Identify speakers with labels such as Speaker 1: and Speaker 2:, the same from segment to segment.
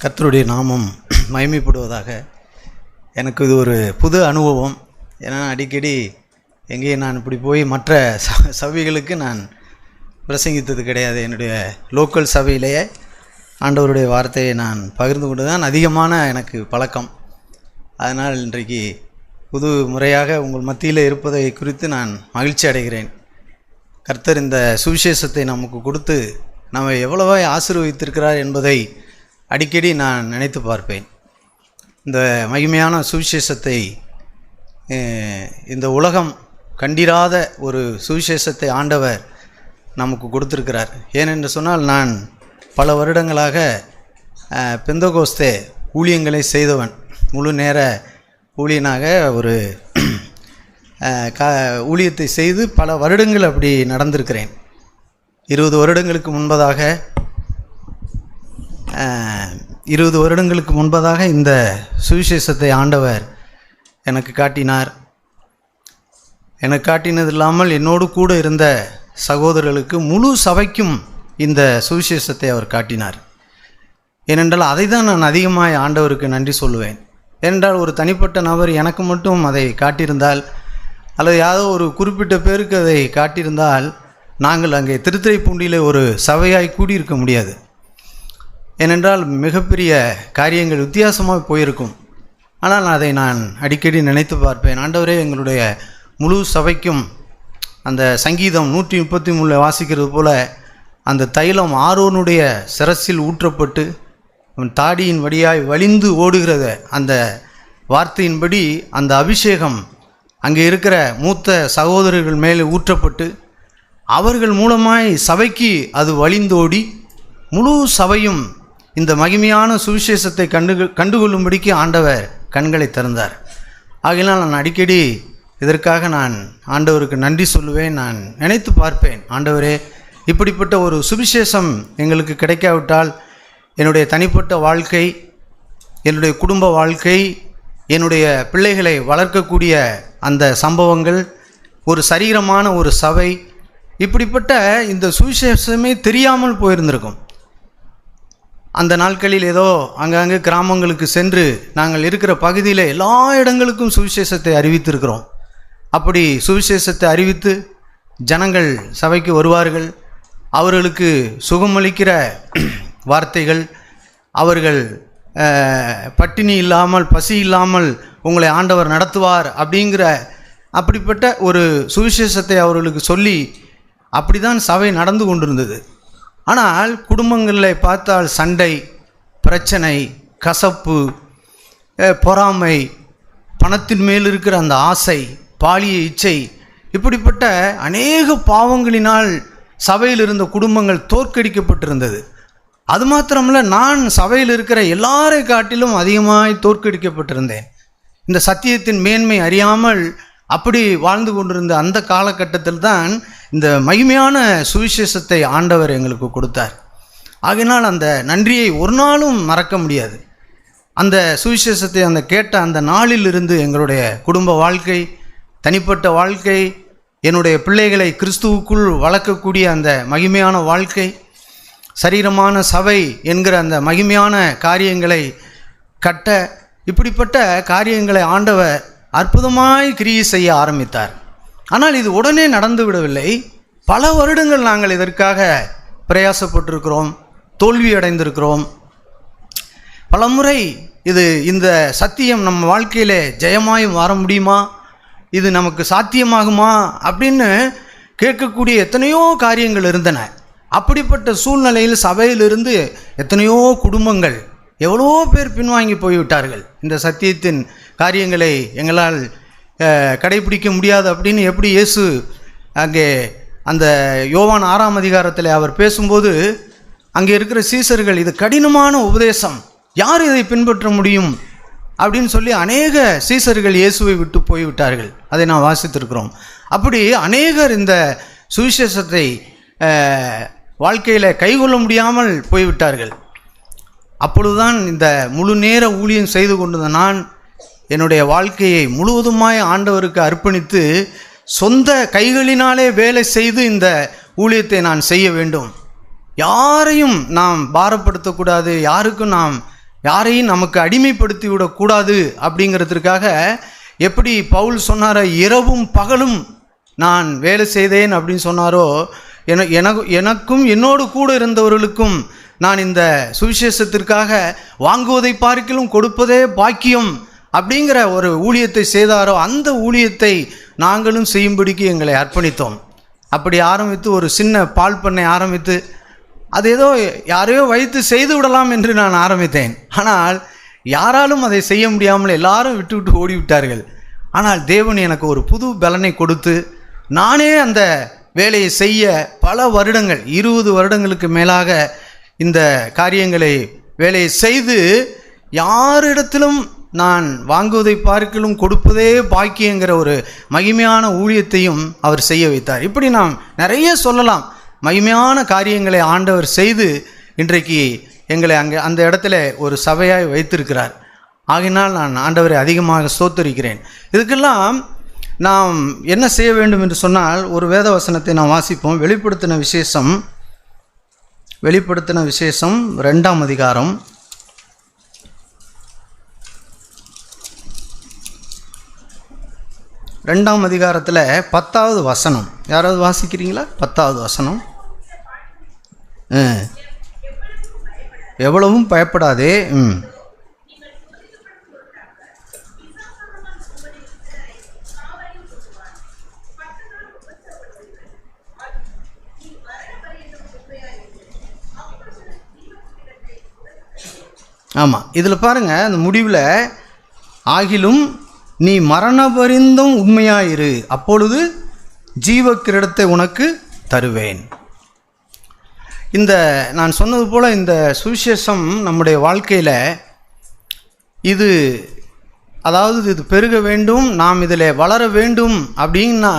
Speaker 1: கர்த்தருடைய நாமம் மகிமைப்படுவதாக. எனக்கு இது ஒரு புது அனுபவம். ஏன்னா அடிக்கடி எங்கேயும் நான் இப்படி போய் மற்ற சபைகளுக்கு நான் பிரசங்கித்தது கிடையாது. என்னுடைய லோக்கல் சபையிலேயே ஆண்டவருடைய வார்த்தையை நான் பகிர்ந்து கொண்டு தான் அதிகமான எனக்கு பழக்கம். அதனால் இன்றைக்கு புது முறையாக உங்கள் மத்தியில் இருப்பதை குறித்து நான் மகிழ்ச்சி அடைகிறேன். கர்த்தர் இந்த சுவிசேஷத்தை நமக்கு கொடுத்து நம்மை எவ்வளவாய் ஆசீர்வதித்திருக்கிறார் என்பதை அடிக்கடி நான் நினைத்து பார்ப்பேன். இந்த மகிமையான சுவிசேஷத்தை இந்த உலகம் கண்டிராத ஒரு சுவிசேஷத்தை ஆண்டவர் நமக்கு கொடுத்திருக்கிறார். ஏனென்று சொன்னால், நான் பல வருடங்களாக பெந்தகோஸ்தே ஊழியங்களை செய்தவன். முழு நேர ஊழியனாக ஒரு ஊழியத்தை செய்து பல வருடங்கள் அப்படி நடந்திருக்கிறேன். 20 வருடங்களுக்கு முன்பதாக இந்த சுவிசேஷத்தை ஆண்டவர் எனக்கு காட்டினார். எனக்கு காட்டினது இல்லாமல் என்னோடு கூட இருந்த சகோதரர்களுக்கு, முழு சபைக்கும் இந்த சுவிசேஷத்தை அவர் காட்டினார். ஏனென்றால் அதை தான் நான் அதிகமாக ஆண்டவருக்கு நன்றி சொல்லுவேன். ஏனென்றால் ஒரு தனிப்பட்ட நபர் எனக்கு மட்டும் அதை காட்டியிருந்தால், அல்லது யாரோ ஒரு குறிப்பிட்ட பேருக்கு அதை காட்டியிருந்தால், நாங்கள் அங்கே திருத்துறைப்பூண்டியில் ஒரு சபையாய் கூடியிருக்க முடியாது. ஏனென்றால் மிகப்பெரிய காரியங்கள் வித்தியாசமாக போயிருக்கும். ஆனால் அதை நான் அடிக்கடி நினைத்து பார்ப்பேன். ஆண்டவரே, எங்களுடைய முழு சபைக்கும் அந்த சங்கீதம் 133 வாசிக்கிறது போல அந்த தைலம் ஆரோனுடைய சிரசில் ஊற்றப்பட்டு அவன் தாடியின் வழியாய் வழிந்து ஓடுகிறத அந்த வார்த்தையின்படி அந்த அபிஷேகம் அங்கே இருக்கிற மூத்த சகோதரர்கள் மேலே ஊற்றப்பட்டு அவர்கள் மூலமாய் சபைக்கு அது வழிந்தோடி முழு சபையும் இந்த மகிமையான சுவிசேஷத்தை கண்டுகொள்ளும்படிக்கு ஆண்டவர் கண்களை திறந்தார். ஆகையினால் நான் அடிக்கடி இதற்காக நான் ஆண்டவருக்கு நன்றி சொல்லுவேன். நான் நினைத்து பார்ப்பேன், ஆண்டவரே, இப்படிப்பட்ட ஒரு சுவிசேஷம் எங்களுக்கு கிடைக்காவிட்டால் என்னுடைய தனிப்பட்ட வாழ்க்கை, என்னுடைய குடும்ப வாழ்க்கை, என்னுடைய பிள்ளைகளை வளர்க்கக்கூடிய அந்த சம்பவங்கள், ஒரு சரீரமான ஒரு சபை, இப்படிப்பட்ட இந்த சுவிசேஷமே தெரியாமல் போயிருந்திருக்கும். அந்த நாட்களில் ஏதோ அங்கங்கே கிராமங்களுக்கு சென்று நாங்கள் இருக்கிற பகுதியில் எல்லா இடங்களுக்கும் சுவிசேஷத்தை அறிவித்திருக்கிறோம். அப்படி சுவிசேஷத்தை அறிவித்து ஜனங்கள் சபைக்கு வருவார்கள். அவர்களுக்கு சுகமளிக்கிற வார்த்தைகள், அவர்கள் பட்டினி இல்லாமல் பசி இல்லாமல் உங்களை ஆண்டவர் நடத்துவார் அப்படிப்பட்ட ஒரு சுவிசேஷத்தை அவர்களுக்கு சொல்லி அப்படி தான் சபை நடந்து கொண்டிருந்தது. ஆனால் குடும்பங்களில் பார்த்தால் சண்டை, பிரச்சனை, கசப்பு, பொறாமை, பணத்தின் மேல் இருக்கிற அந்த ஆசை, பாலிய இச்சை, இப்படிப்பட்ட அநேக பாவங்களினால் சபையில் இருந்த குடும்பங்கள் தோற்கடிக்கப்பட்டிருந்தது. அது மாத்திரமல்ல, நான் சபையில் இருக்கிற எல்லாரை காட்டிலும் அதிகமாய் தோற்கடிக்கப்பட்டிருந்தேன். இந்த சத்தியத்தின் மேன்மை அறியாமல் அப்படி வாழ்ந்து கொண்டிருந்த அந்த காலகட்டத்தில் தான் இந்த மகிமையான சுவிசேஷத்தை ஆண்டவர் எங்களுக்கு கொடுத்தார். ஆகையினால் அந்த நன்றியை ஒரு நாளும் மறக்க முடியாது. அந்த சுவிசேஷத்தை கேட்ட அந்த நாளிலிருந்து எங்களுடைய குடும்ப வாழ்க்கை, தனிப்பட்ட வாழ்க்கை, என்னுடைய பிள்ளைகளை கிறிஸ்துவுக்குள் வளர்க்கக்கூடிய அந்த மகிமையான வாழ்க்கை, சரீரமான சபை என்கிற அந்த மகிமையான காரியங்களை கட்ட, இப்படிப்பட்ட காரியங்களை ஆண்டவர் அற்புதமாய் கிரியை செய்ய ஆரம்பித்தார். ஆனால் இது உடனே நடந்து விடவில்லை. பல வருடங்கள் நாங்கள் இதற்காக பிரயாசப்பட்டிருக்கிறோம், தோல்வி அடைந்திருக்கிறோம். பல முறை இந்த சத்தியம் நம்ம வாழ்க்கையில் ஜெயமாய் வர முடியுமா, இது நமக்கு சாத்தியமாகுமா அப்படின்னு கேட்கக்கூடிய எத்தனையோ காரியங்கள் இருந்தன. அப்படிப்பட்ட சூழ்நிலையில் சபையிலிருந்து எத்தனையோ குடும்பங்கள், எவ்வளோ பேர் பின்வாங்கி போய்விட்டார்கள். இந்த சத்தியத்தின் காரியங்களை எங்களால் கடைபிடிக்க முடியாது அப்படின்னு எப்படி இயேசு அங்கே அந்த யோவான் 6ஆம் அதிகாரத்தில் அவர் பேசும்போது, அங்கே இருக்கிற சீசர்கள், இது கடினமான உபதேசம், யார் இதை பின்பற்ற முடியும் அப்படின்னு சொல்லி அநேக சீசர்கள் இயேசுவை விட்டு போய்விட்டார்கள். அதை நான் வாசித்திருக்கிறோம். அப்படி அநேகர் இந்த சுவிசேஷத்தை வாழ்க்கையில் கைகொள்ள முடியாமல் போய்விட்டார்கள். அப்பொழுதுதான் இந்த முழு நேர ஊழியம் செய்து கொண்டிருந்த நான் என்னுடைய வாழ்க்கையை முழுவதுமாய் ஆண்டவருக்கு அர்ப்பணித்து சொந்த கைகளினாலே வேலை செய்து இந்த ஊழியத்தை நான் செய்ய வேண்டும். யாரையும் நாம் பாரப்படுத்தக்கூடாது, யாருக்கும் நாம் யாரையும் நமக்கு அடிமைப்படுத்தி விடக்கூடாது அப்படிங்கிறதுக்காக எப்படி பவுல் சொன்னாரோ இரவும் பகலும் நான் வேலை செய்தேன் அப்படின்னு சொன்னாரோ, எனக்கும் என்னோடு கூட இருந்தவர்களுக்கும் நான் இந்த சுவிசேஷத்திற்காக வாங்குவதை பார்க்கிலும் கொடுப்பதே பாக்கியம் அப்படிங்கிற ஒரு ஊழியத்தை செய்தாரோ, அந்த ஊழியத்தை நாங்களும் செய்யும்படிக்கு எங்களை அர்ப்பணித்தோம். அப்படி ஆரம்பித்து ஒரு சின்ன பால் பண்ணை ஆரம்பித்து அது ஏதோ யாரையோ வைத்து செய்து விடலாம் என்று நான் ஆரம்பித்தேன். ஆனால் யாராலும் அதை செய்ய முடியாமல் எல்லாரும் விட்டு ஓடிவிட்டார்கள். ஆனால் தேவன் எனக்கு ஒரு புது பலனை கொடுத்து நானே அந்த வேலையை செய்ய பல வருடங்கள் 20 வருடங்களுக்கு மேலாக இந்த காரியங்களை வேலையை செய்து யாரிடத்திலும் நான் வாங்குவதை பார்க்கிலும் கொடுப்பதே பாக்கியங்கிற ஒரு மகிமையான ஊழியத்தையும் அவர் செய்ய வைத்தார். இப்படி நாம் நிறைய சொல்லலாம். மகிமையான காரியங்களை ஆண்டவர் செய்து இன்றைக்கு எங்களை அங்கே அந்த இடத்துல ஒரு சபையாய் வைத்திருக்கிறார். ஆகினால் நான் ஆண்டவரை அதிகமாக ஸ்தோத்தரிக்கிறேன். இதுக்கெல்லாம் நாம் என்ன செய்ய வேண்டும் என்று சொன்னால், ஒரு வேத வசனத்தை நாம் வாசிப்போம். வெளிப்படுத்தின விசேஷம் 2ஆம் அதிகாரம் 2ஆம் அதிகாரத்தில் 10வது வசனம். யாராவது வாசிக்கிறீங்களா? 10வது வசனம். எவ்வளவும் பயப்படாதே. ஆமாம், இதில் பாருங்கள், அந்த முடிவில் ஆகிலும் நீ மரணபரிந்தும் உண்மையாயிரு, அப்பொழுது ஜீவ கிரீடத்தை உனக்கு தருவேன். இந்த நான் சொன்னது போல் இந்த சுவிசேஷம் நம்முடைய வாழ்க்கையில் இது இது பெருக வேண்டும், நாம் இதில் வளர வேண்டும் அப்படின்னா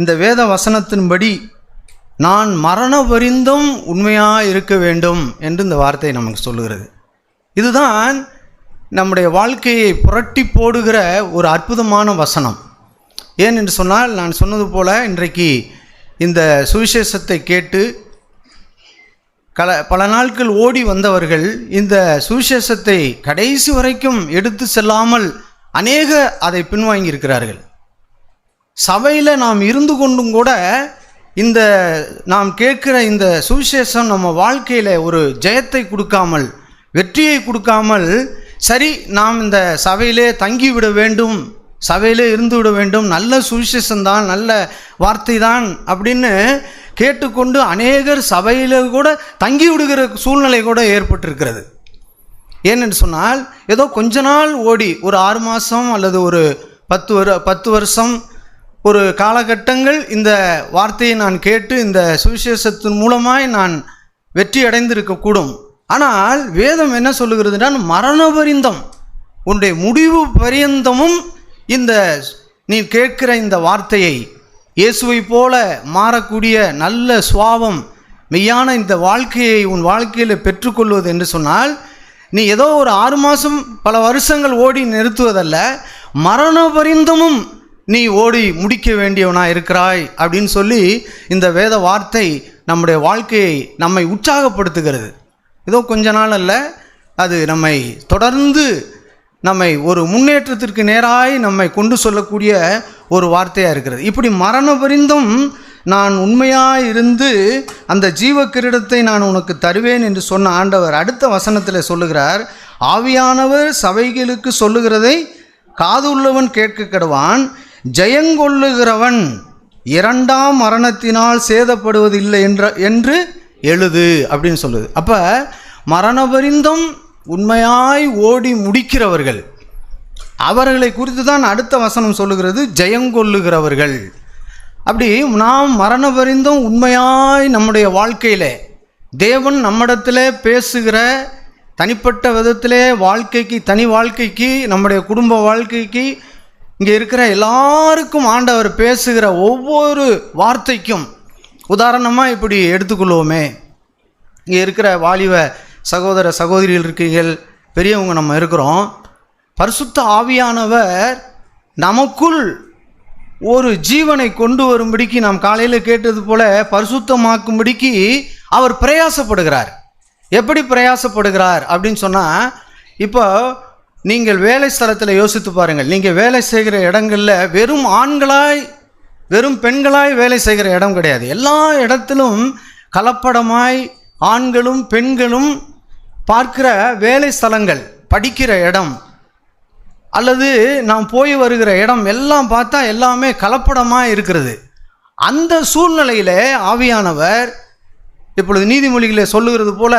Speaker 1: இந்த வேத வசனத்தின்படி நான் மரணபரிந்தும் உண்மையாக இருக்க வேண்டும் என்று இந்த வார்த்தை நமக்கு சொல்லுகிறது. இதுதான் நம்முடைய வாழ்க்கையை புரட்டி போடுகிற ஒரு அற்புதமான வசனம். ஏன் என்று சொன்னால், நான் சொன்னது போல் இன்றைக்கு இந்த சுவிசேஷத்தை கேட்டு பல நாட்கள் ஓடி வந்தவர்கள் இந்த சுவிசேஷத்தை கடைசி வரைக்கும் எடுத்து செல்லாமல் அநேக அதை பின்வாங்கியிருக்கிறார்கள். சபையில் நாம் இருந்து கொண்டும் கூட இந்த நாம் கேட்கிற இந்த சுவிசேஷம் நம்ம வாழ்க்கையில் ஒரு ஜெயத்தை கொடுக்காமல், வெற்றியை கொடுக்காமல், சரி நாம் இந்த சபையிலே தங்கிவிட வேண்டும், சபையிலே இருந்து விட வேண்டும், நல்ல சுவிசேஷம்தான், நல்ல வார்த்தை தான் அப்படின்னு கேட்டுக்கொண்டு அநேகர் சபையில் கூட தங்கி விடுகிற சூழ்நிலை கூட ஏற்பட்டிருக்கிறது. ஏனென்று சொன்னால், ஏதோ கொஞ்ச நாள் ஓடி ஒரு 6 மாதம் அல்லது ஒரு 10 வருஷம் ஒரு காலகட்டங்கள் இந்த வார்த்தையை நான் கேட்டு இந்த சுவிசேஷத்தின் மூலமாய் நான் வெற்றி அடைந்திருக்கக்கூடும். ஆனால் வேதம் என்ன சொல்லுகிறதுனால், மரணபரிந்தம், உன்னுடைய முடிவு பரியந்தமும் இந்த நீ கேட்கிற இந்த வார்த்தையை இயேசுவை போல மாறக்கூடிய நல்ல சுவாபம், மெய்யான இந்த வாழ்க்கையை உன் வாழ்க்கையில் பெற்றுக்கொள்வது என்று சொன்னால், நீ ஏதோ ஒரு 6 மாதம் பல வருஷங்கள் ஓடி நிறுத்துவதல்ல, மரணபரிந்தமும் நீ ஓடி முடிக்க வேண்டியவனாக இருக்கிறாய் அப்படின்னு சொல்லி இந்த வேத வார்த்தை நம்முடைய வாழ்க்கையை நம்மை உற்சாகப்படுத்துகிறது. ஏதோ கொஞ்ச நாள் அல்ல, அது நம்மை தொடர்ந்து நம்மை ஒரு முன்னேற்றத்திற்கு நேராய் நம்மை கொண்டு சொல்லக்கூடிய ஒரு வார்த்தையாக இருக்கிறது. இப்படி மரணபரிந்தும் நான் உண்மையாக இருந்து அந்த ஜீவ கிரீடத்தை நான் உனக்கு தருவேன் என்று சொன்ன ஆண்டவர் அடுத்த வசனத்தில் சொல்லுகிறார், ஆவியானவர் சபைகளுக்கு சொல்லுகிறதை காதுள்ளவன் கேட்க கடவான், ஜெயங்கொள்ளுகிறவன் 2ஆம் மரணத்தினால் சேதப்படுவதில்லை என்று எழுது அப்படின்னு சொல்லுது. அப்போ மரணபரிந்தும் உண்மையாய் ஓடி முடிக்கிறவர்கள், அவர்களை குறித்து தான் அடுத்த வசனம் சொல்லுகிறது, ஜெயங்கொள்ளுகிறவர்கள். அப்படி நாம் மரணபரிந்தும் உண்மையாய் நம்முடைய வாழ்க்கையில் தேவன் நம்மிடத்தில் பேசுகிற தனிப்பட்ட விதத்திலே வாழ்க்கைக்கு, தனி வாழ்க்கைக்கு, நம்முடைய குடும்ப வாழ்க்கைக்கு, இங்கே இருக்கிற எல்லாருக்கும் ஆண்டவர் பேசுகிற ஒவ்வொரு வார்த்தைக்கும் உதாரணமாக இப்படி எடுத்துக்கொள்வோமே. இங்கே இருக்கிற வாலிப சகோதர சகோதரிகள் இருக்கீர்கள், பெரியவங்க நம்ம இருக்கிறோம். பரிசுத்த ஆவியானவர் நமக்குள் ஒரு ஜீவனை கொண்டு வரும்படிக்கு, நாம் காலையில் கேட்டது போல பரிசுத்தமாக்கும்படிக்கு அவர் பிரயாசப்படுகிறார். எப்படி பிரயாசப்படுகிறார் அப்படின்னு சொன்னால், இப்போ நீங்கள் வேலை ஸ்தலத்தில் யோசித்து பாருங்கள். நீங்கள் வேலை செய்கிற இடங்களில் வெறும் ஆண்களாய் வெறும் பெண்களாய் வேலை செய்கிற இடம் கிடையாது. எல்லா இடத்திலும் கலப்படமாய் ஆண்களும் பெண்களும் பார்க்கிற வேலை ஸ்தலங்கள், படிக்கிற இடம் அல்லது நாம் போய் வருகிற இடம் எல்லாம் பார்த்தா எல்லாமே கலப்படமாக இருக்கிறது. அந்த சூழ்நிலையில் ஆவியானவர் இப்பொழுது நீதிமொழிகளை சொல்லுகிறது போல,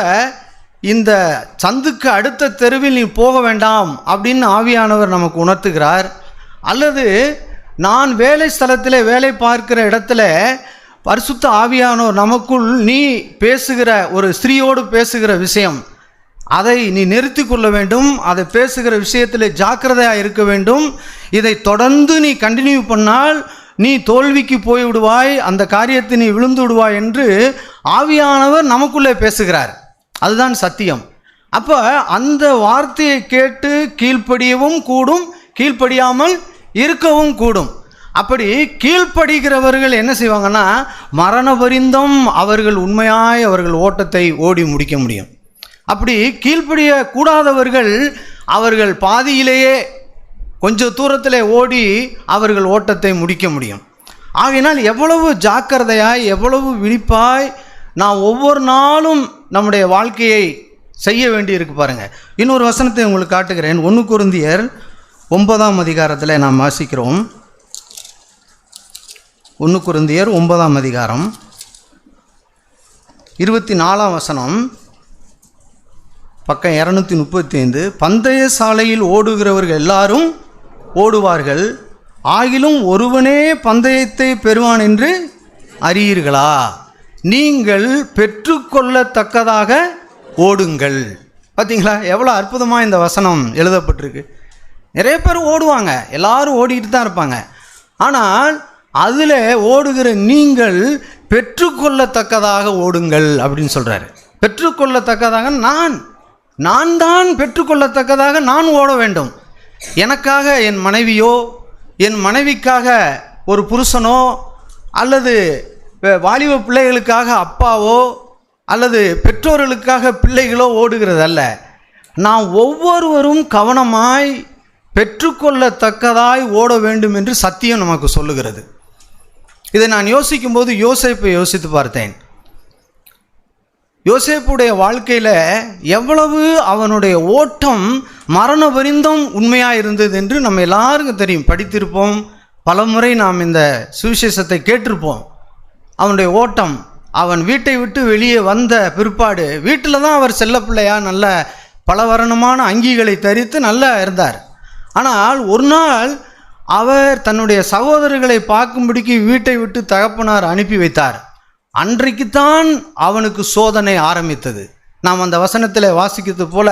Speaker 1: இந்த சந்துக்கு அடுத்த தெருவில் நீ போக வேண்டாம் அப்படின்னு ஆவியானவர் நமக்கு உணர்த்துகிறார். அல்லது நான் வேலை ஸ்தலத்தில் வேலை பார்க்கிற இடத்துல பரிசுத்த ஆவியானவர் நமக்குள் நீ பேசுகிற ஒரு ஸ்திரீயோடு பேசுகிற விஷயம், அதை நீ நிறுத்தி கொள்ள வேண்டும். அதை பேசுகிற விஷயத்தில் ஜாக்கிரதையாக இருக்க வேண்டும். இதை தொடர்ந்து நீ கண்டினியூ பண்ணால் நீ தோல்விக்கு போய்விடுவாய், அந்த காரியத்தை நீ விழுந்து விடுவாய் என்று ஆவியானவர் நமக்குள்ளே பேசுகிறார். அதுதான் சத்தியம். அப்போ அந்த வார்த்தையை கேட்டு கீழ்ப்படியவும் கூடும், கீழ்ப்படியாமல் இருக்கவும் கூடும். அப்படி கீழ்ப்படுகிறவர்கள் என்ன செய்வாங்கன்னா, மரண பரிந்தம் அவர்கள் உண்மையாய் அவர்கள் ஓட்டத்தை ஓடி முடிக்க முடியும். அப்படி கீழ்ப்படிய கூடாதவர்கள் அவர்கள் பாதியிலேயே கொஞ்சம் தூரத்தில் ஓடி அவர்கள் ஓட்டத்தை முடிக்க முடியும். ஆகையினால் எவ்வளவு ஜாக்கிரதையாய் எவ்வளவு விழிப்பாய் நான் ஒவ்வொரு நாளும் நம்முடைய வாழ்க்கையை செய்ய வேண்டி இருக்கு பாருங்கள். இன்னொரு வசனத்தை உங்களுக்கு காட்டுகிறேன். 1 கொரிந்தியர் 9ஆம் அதிகாரத்தில் நாம் வாசிக்கிறோம். 1 கொரிந்தியர் 9ஆம் அதிகாரம் 24ஆம் வசனம், பக்கம் 235. பந்தய சாலையில் ஓடுகிறவர்கள் எல்லாரும் ஓடுவார்கள், ஆகிலும் ஒருவனே பந்தயத்தை பெறுவான் என்று அறியீர்களா? நீங்கள் பெற்றுக்கொள்ளத்தக்கதாக ஓடுங்கள். பார்த்தீங்களா எவ்வளோ அற்புதமாக இந்த வசனம் எழுதப்பட்டிருக்கு. நிறைய பேர் ஓடுவாங்க, எல்லாரும் ஓடிக்கிட்டு தான் இருப்பாங்க. ஆனால் அதில் ஓடுகிற நீங்கள் பெற்றுக்கொள்ளத்தக்கதாக ஓடுங்கள் அப்படின்னு சொல்கிறாரு. பெற்றுக்கொள்ளத்தக்கதாக நான் தான் பெற்றுக்கொள்ளத்தக்கதாக நான் ஓட வேண்டும். எனக்காக என் மனைவியோ, என் மனைவிக்காக ஒரு புருஷனோ, அல்லது வாலிப பிள்ளைகளுக்காக அப்பாவோ, அல்லது பெற்றோர்களுக்காக பிள்ளைகளோ ஓடுகிறதல்ல. நாம் ஒவ்வொருவரும் கவனமாய் பெற்றுக்கொள்ளத்தக்கதாய் ஓட வேண்டும் என்று சத்தியம் நமக்கு சொல்லுகிறது. இதை நான் யோசிக்கும்போது யோசேப்பை யோசித்து பார்த்தேன். யோசேப்புடைய வாழ்க்கையில் எவ்வளவு அவனுடைய ஓட்டம் மரண பரிந்தம் உண்மையாக இருந்தது என்று நம்ம எல்லாருக்கும் தெரியும், படித்திருப்போம், பலமுறை நாம் இந்த சுவிசேஷத்தை கேட்டிருப்போம். அவனுடைய ஓட்டம், அவன் வீட்டை விட்டு வெளியே வந்த பிற்பாடு வீட்டில் தான் அவர் செல்ல பிள்ளையாக நல்ல பலவர்ணமான அங்கிகளை தரித்து நல்லா இருந்தார். ஆனால் ஒரு நாள் அவர் தன்னுடைய சகோதரர்களை பார்க்கும்படிக்கு வீட்டை விட்டு தகப்பனார் அனுப்பி வைத்தார். அன்றைக்குத்தான் அவனுக்கு சோதனை ஆரம்பித்தது. நாம் அந்த வசனத்தில் வாசிக்கிறது போல,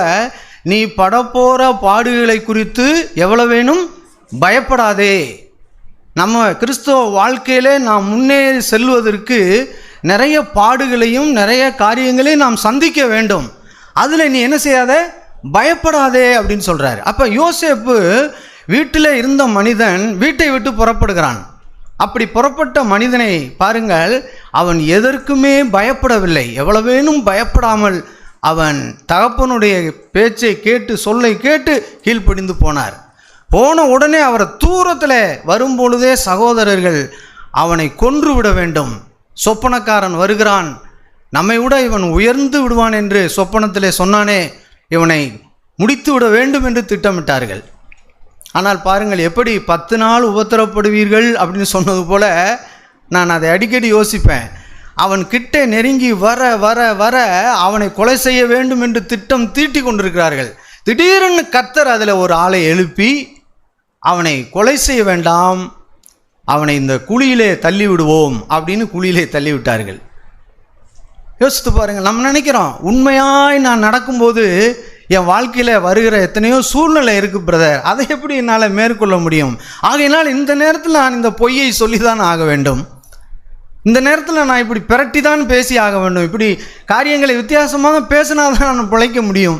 Speaker 1: நீ படப்போகிற பாடுகளை குறித்து எவ்வளவேனும் பயப்படாதே. நம்ம கிறிஸ்தவ வாழ்க்கையிலே நாம் முன்னேறி செல்வதற்கு நிறைய பாடுகளையும் நிறைய காரியங்களையும் நாம் சந்திக்க வேண்டும். அதில் நீ என்ன செய்யாத, பயப்படாதே அப்படின்னு சொல்கிறார். அப்போ யோசேப்பு வீட்டில் இருந்த மனிதன் வீட்டை விட்டு புறப்படுகிறான். அப்படி புறப்பட்ட மனிதனை பாருங்கள், அவன் எதற்குமே பயப்படவில்லை. எவ்வளவேனும் பயப்படாமல் அவன் தகப்பனுடைய பேச்சை கேட்டு சொல்லை கேட்டு கீழ்ப்படிந்து போனார். போன உடனே அவர் தூரத்தில் வரும்பொழுதே சகோதரர்கள் அவனை கொன்று விட வேண்டும், சொப்பனக்காரன் வருகிறான், நம்மை விட இவன் உயர்ந்து விடுவான் என்று சொப்பனத்திலே சொன்னானே, இவனை முடித்து விட வேண்டும் என்று திட்டமிட்டார்கள். ஆனால் பாருங்கள், எப்படி 10 நாள் உபத்திரப்படுவீர்கள் அப்படின்னு சொன்னது போல நான் அதை அடிக்கடி யோசிப்பேன். அவன் கிட்டே நெருங்கி வர வர வர அவனை கொலை செய்ய வேண்டும் என்று திட்டம் தீட்டி கொண்டிருக்கிறார்கள். திடீரென்று கர்த்தர் அதில் ஒரு ஆளை எழுப்பி அவனை கொலை செய்ய வேண்டாம், அவனை இந்த குழியிலே தள்ளி விடுவோம் அப்படின்னு குழியிலே தள்ளி விட்டார்கள். யோசித்து பாருங்கள், நம்ம நினைக்கிறோம் உண்மையாய் நான் நடக்கும்போது என் வாழ்க்கையில் வருகிற எத்தனையோ சூழ்நிலை இருக்குது பிரதர், அதை எப்படி என்னால் மேற்கொள்ள முடியும்? ஆகையினால் இந்த நேரத்தில் நான் இந்த பொய்யை சொல்லி தான் ஆக வேண்டும், இந்த நேரத்தில் நான் இப்படி பிரட்டி தான் பேசி ஆக வேண்டும், இப்படி காரியங்களை வித்தியாசமாக பேசினா தான் நான் பிழைக்க முடியும்,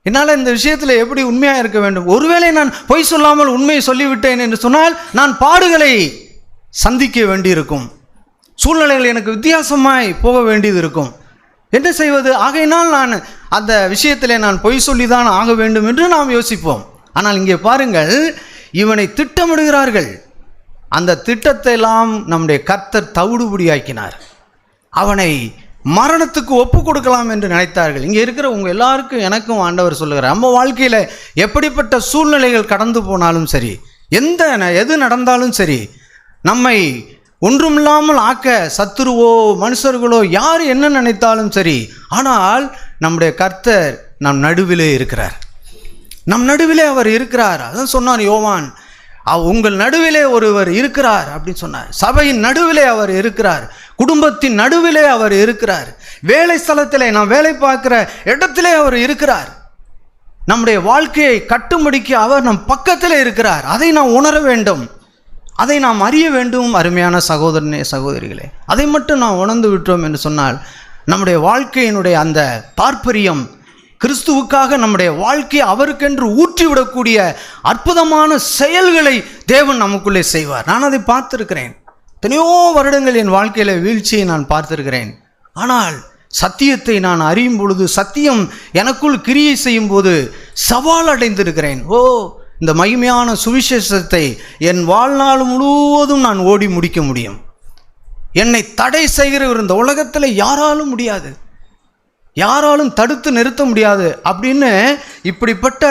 Speaker 1: என்னால் இந்த விஷயத்தில் எப்படி உண்மையாக இருக்க வேண்டும்? ஒருவேளை நான் பொய் சொல்லாமல் உண்மையை சொல்லிவிட்டேன் என்று சொன்னால் நான் பாடுகளை சந்திக்க வேண்டியிருக்கும், சூழ்நிலைகள் எனக்கு வித்தியாசமாய் போக வேண்டியது இருக்கும். என்ன செய்வது? ஆகையினால் நான் அந்த விஷயத்திலே நான் பொய் சொல்லிதான் ஆக வேண்டும் என்று நாம் யோசிப்போம். ஆனால் இங்கே பாருங்கள், இவனை திட்டமிடுகிறார்கள். அந்த திட்டத்தை எல்லாம் நம்முடைய கர்த்தர் தவிடுபடியாக்கினார். அவனை மரணத்துக்கு ஒப்பு கொடுக்கலாம் என்று நினைத்தார்கள். இங்கே இருக்கிற உங்கள் எல்லாருக்கும் எனக்கும் ஆண்டவர் சொல்லுகிறார், நம்ம வாழ்க்கையில் எப்படிப்பட்ட சூழ்நிலைகள் கடந்து போனாலும் சரி, எது நடந்தாலும் சரி, நம்மை ஒன்றுமில்லாமல் ஆக்க சத்துருவோ மனுஷர்களோ யார் என்ன நினைத்தாலும் சரி, ஆனால் நம்முடைய கர்த்தர் நம் நடுவிலே இருக்கிறார். நம் நடுவிலே அவர் இருக்கிறார். அதான் சொன்னார் யோவான், உங்கள் நடுவிலே ஒருவர் இருக்கிறார் அப்படின்னு சொன்னார். சபையின் நடுவிலே அவர் இருக்கிறார், குடும்பத்தின் நடுவிலே அவர் இருக்கிறார், வேலை ஸ்தலத்திலே நாம் வேலை பார்க்கிற இடத்திலே அவர் இருக்கிறார். நம்முடைய வாழ்க்கையை கட்டும்படிக்கு அவர் நம் பக்கத்திலே இருக்கிறார். அதை நாம் உணர வேண்டும், அதை நாம் அறிய வேண்டும். அருமையான சகோதரனே சகோதரிகளே, அதை மட்டும் நாம் உணர்ந்து விட்டோம் என்று சொன்னால் நம்முடைய வாழ்க்கையினுடைய அந்த தாற்பயம், கிறிஸ்துவுக்காக நம்முடைய வாழ்க்கையை அவருக்கென்று ஊற்றிவிடக்கூடிய அற்புதமான செயல்களை தேவன் நமக்குள்ளே செய்வார். நான் அதை பார்த்திருக்கிறேன். எத்தனையோ வருடங்கள் என் வாழ்க்கையில் வீழ்ச்சியை நான் பார்த்திருக்கிறேன். ஆனால் சத்தியத்தை நான் அறியும் பொழுது, சத்தியம் எனக்குள் கிரியை செய்யும் போது சவால் அடைந்திருக்கிறேன். இந்த மகிமையான சுவிசேஷத்தை என் வாழ்நாள் முழுவதும் நான் ஓடி முடிக்க முடியும். என்னை தடை செய்கிறவர் இந்த உலகத்தில் யாராலும் முடியாது, யாராலும் தடுத்து நிறுத்த முடியாது அப்படின்னு இப்படிப்பட்ட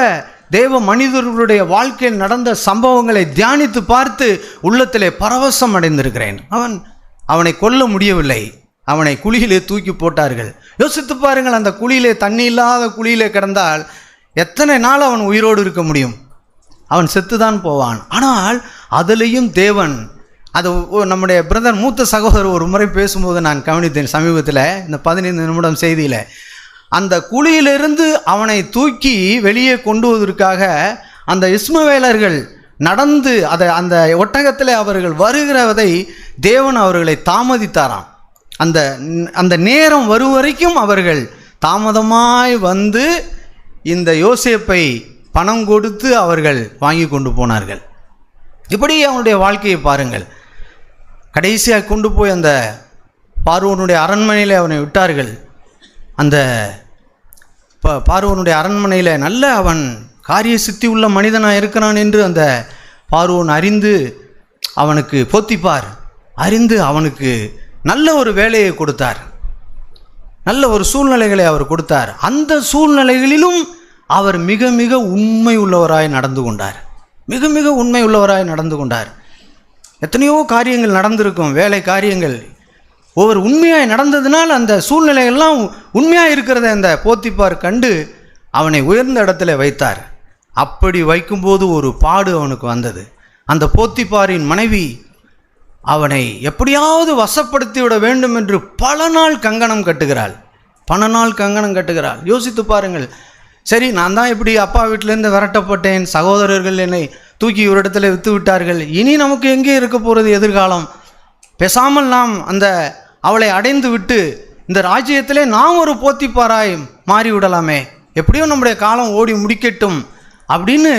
Speaker 1: தேவ மனிதர்களுடைய வாழ்க்கையில் நடந்த சம்பவங்களை தியானித்து பார்த்து உள்ளத்திலே பரவசம் அடைந்திருக்கிறேன். அவனை கொல்ல முடியவில்லை, அவனை குழியிலே தூக்கி போட்டார்கள். யோசித்து பாருங்கள், அந்த குழியிலே, தண்ணி இல்லாத குழியிலே கிடந்தால் எத்தனை நாள் அவன் உயிரோடு இருக்க முடியும்? அவன் செத்துதான் போவான். ஆனால் அதிலையும் தேவன், அது நம்முடைய பிரதர் மூத்த சகோதரர் ஒரு முறை பேசும்போது நான் கவனித்தேன் சமீபத்தில், இந்த 15 நிமிடம் செய்தியில், அந்த குழியிலிருந்து அவனை தூக்கி வெளியே கொண்டுவதற்காக அந்த இஸ்மவேலர்கள் நடந்து அந்த ஒட்டகத்தில் அவர்கள் வருகிறதை தேவன் அவர்களை தாமதித்தாராம். அந்த நேரம் வரும் வரைக்கும் அவர்கள் தாமதமாய் வந்து இந்த யோசேப்பை பணம் கொடுத்து அவர்கள் வாங்கி கொண்டு போனார்கள். இப்படி அவனுடைய வாழ்க்கையை பாருங்கள். கடைசியாக கொண்டு போய் அந்த பார்வோனுடைய அரண்மனையில் அவனை விட்டார்கள். அந்த பார்வோனுடைய அரண்மனையில் நல்ல அவன் காரிய சித்தி உள்ள மனிதனாக இருக்கிறான் என்று அந்த பார்வோன் அறிந்து, அவனுக்கு போத்திபார் அறிந்து அவனுக்கு நல்ல ஒரு வேலையை கொடுத்தார், நல்ல ஒரு சூழ்நிலைகளை அவர் கொடுத்தார். அந்த சூழ்நிலைகளிலும் அவர் மிக மிக உண்மை உள்ளவராய் நடந்து கொண்டார், மிக மிக உண்மை உள்ளவராய் நடந்து கொண்டார். எத்தனையோ காரியங்கள் நடந்திருக்கும், வேலை காரியங்கள், ஒவ்வொரு உண்மையாய் நடந்ததுனால் அந்த சூழ்நிலையெல்லாம் உண்மையாக இருக்கிறத அந்த போத்திபார் கண்டு அவனை உயர்ந்த இடத்துல வைத்தார். அப்படி வைக்கும்போது ஒரு பாடு அவனுக்கு வந்தது. அந்த போத்திபாரின் மனைவி அவனை எப்படியாவது வசப்படுத்தி விட வேண்டும் என்று பல நாள் கங்கணம் கட்டுகிறாள். யோசித்து பாருங்கள். சரி, நான் தான் இப்படி அப்பா வீட்டிலேருந்து விரட்டப்பட்டேன், சகோதரர்கள் என்னை தூக்கி ஒரு இடத்துல விற்று விட்டார்கள், இனி நமக்கு எங்கே இருக்க போகிறது எதிர்காலம்? பேசாமல் நாம் அவளை அடைந்து விட்டு இந்த ராஜ்யத்திலே நாம் ஒரு போத்திபாராய் மாறிவிடலாமே, எப்படியோ நம்முடைய காலம் ஓடி முடிக்கட்டும் அப்படின்னு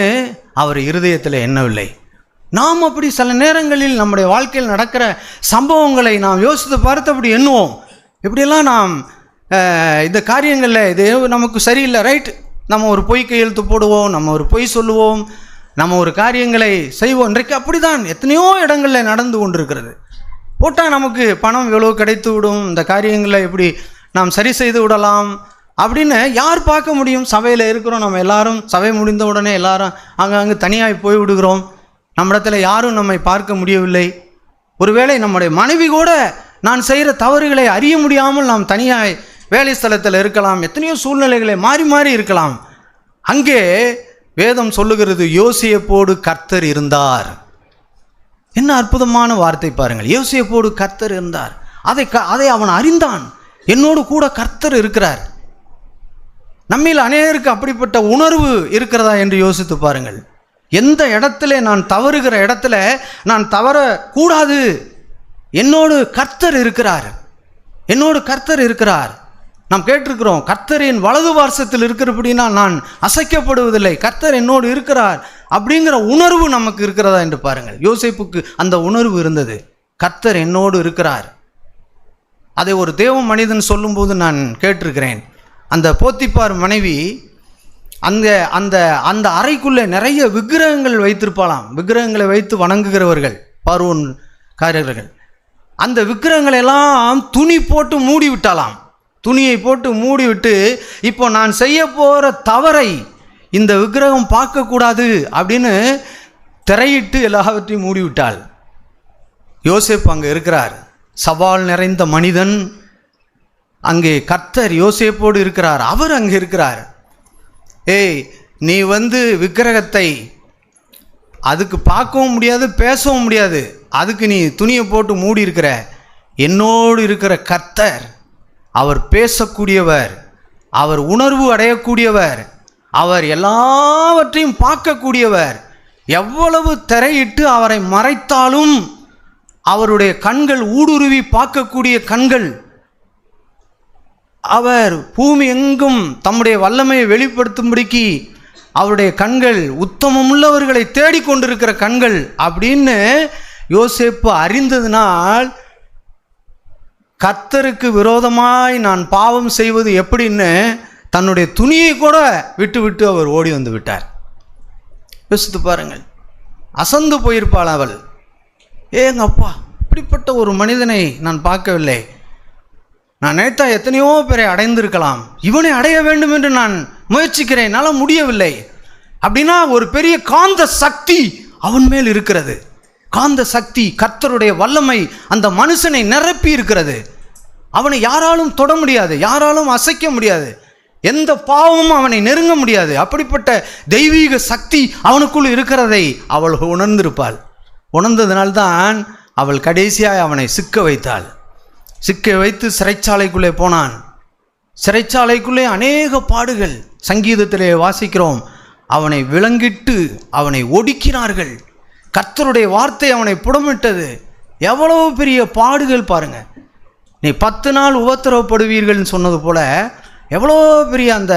Speaker 1: அவர் இருதயத்தில் எண்ணவில்லை. நாம் அப்படி சில நேரங்களில் நம்முடைய வாழ்க்கையில் நடக்கிற சம்பவங்களை நாம் யோசித்து பார்த்து அப்படி எண்ணுவோம். இப்படியெல்லாம் நாம் இந்த காரியங்களில் இது நமக்கு சரியில்லை, ரைட், நம்ம ஒரு பொய் கையெழுத்து போடுவோம், நம்ம ஒரு பொய் சொல்லுவோம், நம்ம ஒரு காரியங்களை செய்வோம். இன்றைக்கு அப்படி தான் எத்தனையோ இடங்களில் நடந்து கொண்டிருக்கிறது. போட்டால் நமக்கு பணம் எவ்வளோ கிடைத்து விடும், இந்த காரியங்களை எப்படி நாம் சரி செய்து விடலாம் அப்படின்னு யார் பார்க்க முடியும்? சபையில் இருக்கிறோம் நம்ம எல்லாரும், சபை முடிந்த உடனே எல்லாரும் அங்கங்கே தனியாய் போய் விடுகிறோம், நம்மிடத்தில் யாரும் நம்மை பார்க்க முடியவில்லை. ஒருவேளை நம்முடைய மனைவி கூட நான் செய்கிற தவறுகளை அறிய முடியாமல் நாம் தனியாய் வேலை ஸ்தலத்தில் இருக்கலாம், எத்தனையோ சூழ்நிலைகளை மாறி மாறி இருக்கலாம். அங்கே வேதம் சொல்லுகிறது, யோசேப்போடு கர்த்தர் இருந்தார். என்ன அற்புதமான வார்த்தை பாருங்கள், யோசேப்போடு கர்த்தர் இருந்தார். அதை அவன் அறிந்தான், என்னோடு கூட கர்த்தர் இருக்கிறார். நம்மில் அநேகருக்கு அப்படிப்பட்ட உணர்வு இருக்கிறதா என்று யோசித்து பாருங்கள். எந்த இடத்துல நான் தவறுகிற இடத்துல நான் தவறக்கூடாது, என்னோடு கர்த்தர் இருக்கிறார். நாம் கேட்டிருக்கிறோம், கர்த்தரின் வலது பார்சத்தில் இருக்கிறபடினா நான் அசைக்கப்படுவதில்லை, கர்த்தர் என்னோடு இருக்கிறார் அப்படிங்கிற உணர்வு நமக்கு இருக்கிறதா என்று பாருங்கள். யோசேப்புக்கு அந்த உணர்வு இருந்தது, கர்த்தர் என்னோடு இருக்கிறார். அதை ஒரு தேவ மனிதன் சொல்லும்போது நான் கேட்டிருக்கிறேன். அந்த போத்திப்பார் மனைவி அந்த அந்த அந்த அறைக்குள்ளே நிறைய விக்கிரகங்கள் வைத்திருப்பாளாம். விக்கிரகங்களை வைத்து வணங்குகிறவர்கள் பார்வோன் காரியர்கள். அந்த விக்கிரகங்களை எல்லாம் துணி போட்டு மூடி விட்டாலாம். துணியை போட்டு மூடிவிட்டு, இப்போ நான் செய்ய போகிற தவறை இந்த விக்கிரகம் பார்க்கக்கூடாது அப்படின்னு திரையிட்டு எல்லாவற்றையும் மூடிவிட்டாள். யோசேப்பு அங்கே இருக்கிறார், சவால் நிறைந்த மனிதன். அங்கே கர்த்தர் யோசேப்போடு இருக்கிறார், அவர் அங்கே இருக்கிறார். ஏய், நீ விக்கிரகத்தை அதுக்கு பார்க்கவும் முடியாது, பேசவும் முடியாது, அதுக்கு நீ துணியை போட்டு மூடி இருக்கிற. என்னோடு இருக்கிற கர்த்தர், அவர் பேசக்கூடியவர், அவர் உணர்வு அடையக்கூடியவர், அவர் எல்லாவற்றையும் பார்க்கக்கூடியவர். எவ்வளவு திரையிட்டு அவரை மறைத்தாலும் அவருடைய கண்கள் ஊடுருவி பார்க்கக்கூடிய கண்கள். அவர் பூமி எங்கும் தம்முடைய வல்லமையை வெளிப்படுத்தும்படிக்கு அவருடைய கண்கள் உத்தமமுள்ளவர்களை தேடிக்கொண்டிருக்கிற கண்கள் அப்படின்னு யோசேப்பு அறிந்ததினால், கர்த்தருக்கு விரோதமாய் நான் பாவம் செய்வது எப்படின்னு தன்னுடைய துணியை கூட விட்டு அவர் ஓடி வந்து விட்டார். யோசித்து பாருங்கள். அசந்து போயிருப்பாள் அவள். ஏங்க அப்பா, இப்படிப்பட்ட ஒரு மனிதனை நான் பார்க்கவில்லை. நான் நினைத்தா எத்தனையோ பேரை அடைந்திருக்கலாம், இவனை அடைய வேண்டும் என்று நான் முயற்சிக்கிறேன், என்னால் முடியவில்லை. அப்படின்னா ஒரு பெரிய காந்த சக்தி அவன் மேல் இருக்கிறது. காந்த சக்தி, கர்த்தருடைய வல்லமை அந்த மனுஷனை நிரப்பி இருக்கிறது. அவனை யாராலும் தொட முடியாது, யாராலும் அசைக்க முடியாது, எந்த பாவமும் அவனை நெருங்க முடியாது. அப்படிப்பட்ட தெய்வீக சக்தி அவனுக்குள் இருக்கிறதை அவள் உணர்ந்திருப்பாள். உணர்ந்ததினால்தான் அவள் கடைசியாக அவனை சிக்க வைத்தாள். சிக்க வைத்து சிறைச்சாலைக்குள்ளே போனான். சிறைச்சாலைக்குள்ளே அநேக பாடுகள். சங்கீதத்திலே வாசிக்கிறோம், அவனை விலங்கிட்டு அவனை ஒடுக்கினார்கள். கர்த்தருடைய வார்த்தை அவனை புடமிட்டது. எவ்வளவு பெரிய பாடுகள் பாருங்க. நீ 10 நாள் உபத்திரவப்படுவீர்கள் சொன்னது போல எவ்வளோ பெரிய அந்த